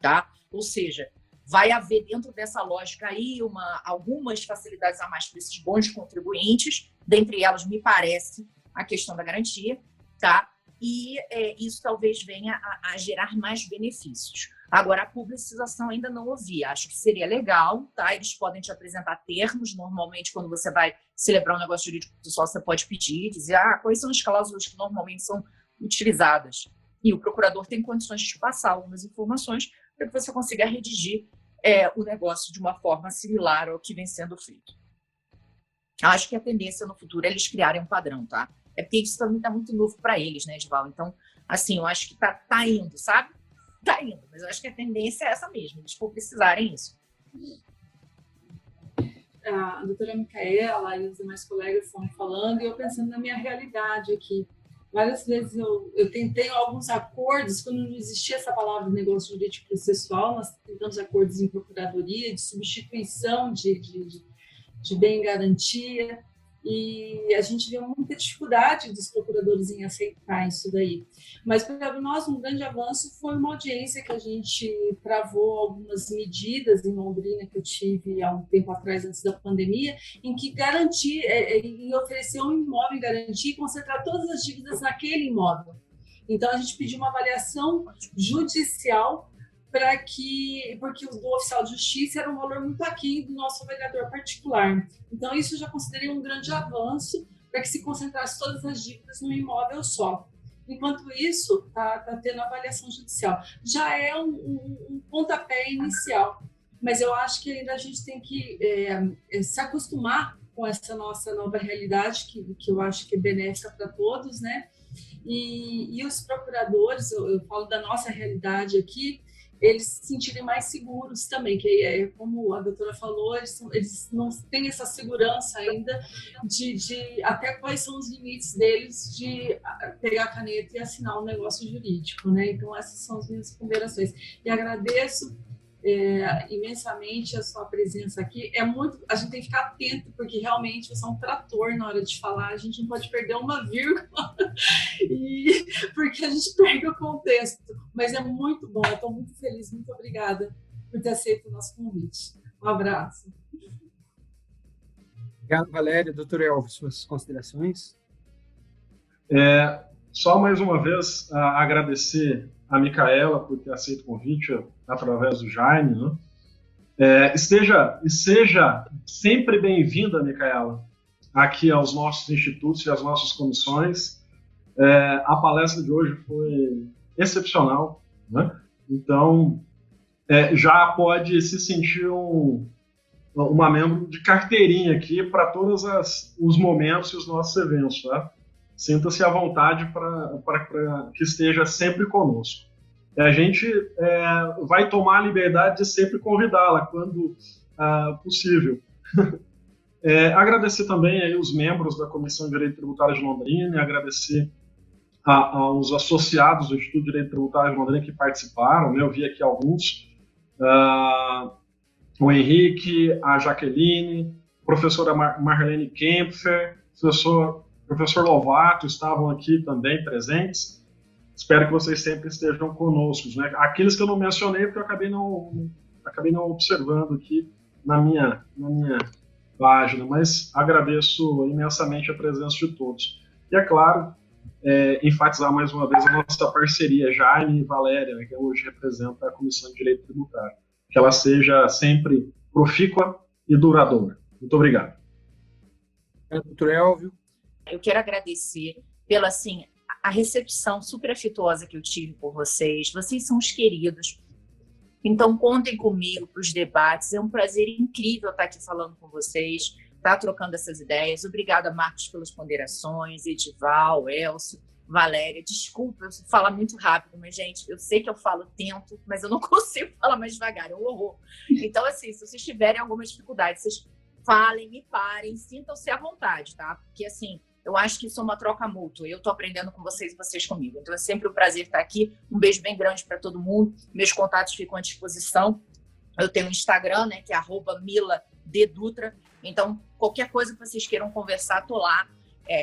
tá? Ou seja, vai haver dentro dessa lógica aí algumas facilidades a mais para esses bons contribuintes, dentre elas, me parece, a questão da garantia, tá? E isso talvez venha a gerar mais benefícios. Agora, a publicização ainda não ouvi. Acho que seria legal, tá? Eles podem te apresentar termos. Normalmente, quando você vai celebrar um negócio jurídico pessoal, você pode pedir, dizer quais são as cláusulas que normalmente são utilizadas. E o procurador tem condições de te passar algumas informações para que você consiga redigir o negócio de uma forma similar ao que vem sendo feito. Acho que a tendência no futuro é eles criarem um padrão, tá? É porque isso também está muito novo para eles, né, Edival? Então, assim, eu acho que tá indo, sabe? Tá indo, mas eu acho que a tendência é essa mesmo, eles precisarem isso. A doutora Micaela e os demais colegas estão falando e eu pensando na minha realidade aqui. Várias vezes eu tentei alguns acordos, quando não existia essa palavra negócio jurídico processual, nós tentamos acordos em procuradoria, de substituição de bem em garantia, e a gente viu muita dificuldade dos procuradores em aceitar isso daí. Mas, para nós, um grande avanço foi uma audiência que a gente travou algumas medidas em Londrina, que eu tive há um tempo atrás, antes da pandemia, em que em oferecer um imóvel em garantia e concentrar todas as dívidas naquele imóvel. Então, a gente pediu uma avaliação judicial porque o do oficial de justiça era um valor muito aquém do nosso avaliador particular. Então, isso eu já considerei um grande avanço para que se concentrasse todas as dívidas num imóvel só. Enquanto isso, está tendo avaliação judicial. Já é um pontapé inicial, mas eu acho que ainda a gente tem que se acostumar com essa nossa nova realidade, que eu acho que é benéfica para todos, né? E os procuradores, eu falo da nossa realidade aqui, eles se sentirem mais seguros também, que como a doutora falou, eles não têm essa segurança ainda de até quais são os limites deles de pegar a caneta e assinar um negócio jurídico, né? Então, essas são as minhas ponderações. E agradeço imensamente a sua presença aqui. A gente tem que ficar atento, porque realmente você é um trator na hora de falar, a gente não pode perder uma vírgula, porque a gente perde o contexto. Mas é muito bom, eu estou muito feliz, muito obrigada por ter aceito o nosso convite. Um abraço. Obrigado, Valéria. Doutor Elvis, suas considerações? Só mais uma vez agradecer a Micaela por ter aceito o convite através do Jaime, né? Seja sempre bem-vinda, Micaela, aqui aos nossos institutos e às nossas comissões. A palestra de hoje foi excepcional, né? Então, já pode se sentir uma membro de carteirinha aqui para todos os momentos e os nossos eventos, tá? sinta-se à vontade para que esteja sempre conosco. A gente vai tomar a liberdade de sempre convidá-la quando possível. Agradecer também aí os membros da Comissão de Direito Tributário de Londrina, agradecer aos associados do Instituto de Direito Tributário de Londrina que participaram, né? Eu vi aqui alguns, o Henrique, a Jaqueline, a professora Marlene Kempfer, professor Lovato estavam aqui também presentes. Espero que vocês sempre estejam conosco, né? Aqueles que eu não mencionei, porque eu acabei não observando aqui na minha página, mas agradeço imensamente a presença de todos. E, é claro, enfatizar mais uma vez a nossa parceria, Jaime e Valéria, né, que hoje representa a Comissão de Direito Tributário. Que ela seja sempre profícua e duradoura. Muito obrigado. Doutor Elvio. Eu quero agradecer pela, assim, a recepção super afetuosa que eu tive por vocês. Vocês são os queridos. Então, contem comigo para os debates. É um prazer incrível estar aqui falando com vocês, estar trocando essas ideias. Obrigada, Marcos, pelas ponderações, Edival, Elcio, Valéria. Desculpa, eu falo muito rápido, mas, gente, eu sei que eu falo tento, mas eu não consigo falar mais devagar, é um horror. Então, assim, se vocês tiverem alguma dificuldade, vocês falem, me parem, sintam-se à vontade, tá? Porque, assim, eu acho que isso é uma troca mútua. Eu estou aprendendo com vocês e vocês comigo. Então, é sempre um prazer estar aqui. Um beijo bem grande para todo mundo. Meus contatos ficam à disposição. Eu tenho um Instagram, né, que é @miladedutra. Então, qualquer coisa que vocês queiram conversar, estou lá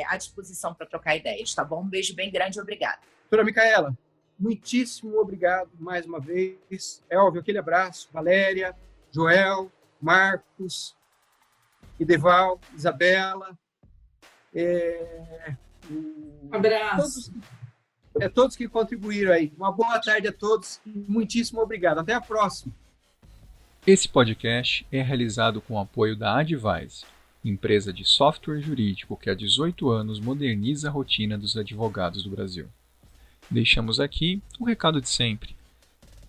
à disposição para trocar ideias, tá bom? Um beijo bem grande e obrigada. Doutora Micaela, muitíssimo obrigado mais uma vez. Elvio, aquele abraço. Valéria, Joel, Marcos, Ideval, Isabela. Abraço. Todos que contribuíram aí. Uma boa tarde a todos e muitíssimo obrigado. Até a próxima. Esse podcast é realizado com o apoio da Advise, empresa de software jurídico que há 18 anos moderniza a rotina dos advogados do Brasil. Deixamos aqui o recado de sempre.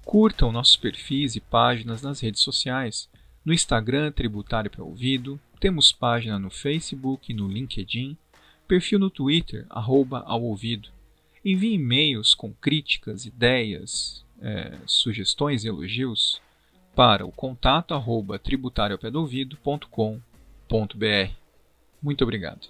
Curtam nossos perfis e páginas nas redes sociais. No Instagram, Tributário para Ouvido, temos página no Facebook e no LinkedIn, perfil no Twitter, @aoouvido. Envie e-mails com críticas, ideias, sugestões e elogios para o contato @tributarioapedoouvido.com.br. Muito obrigado.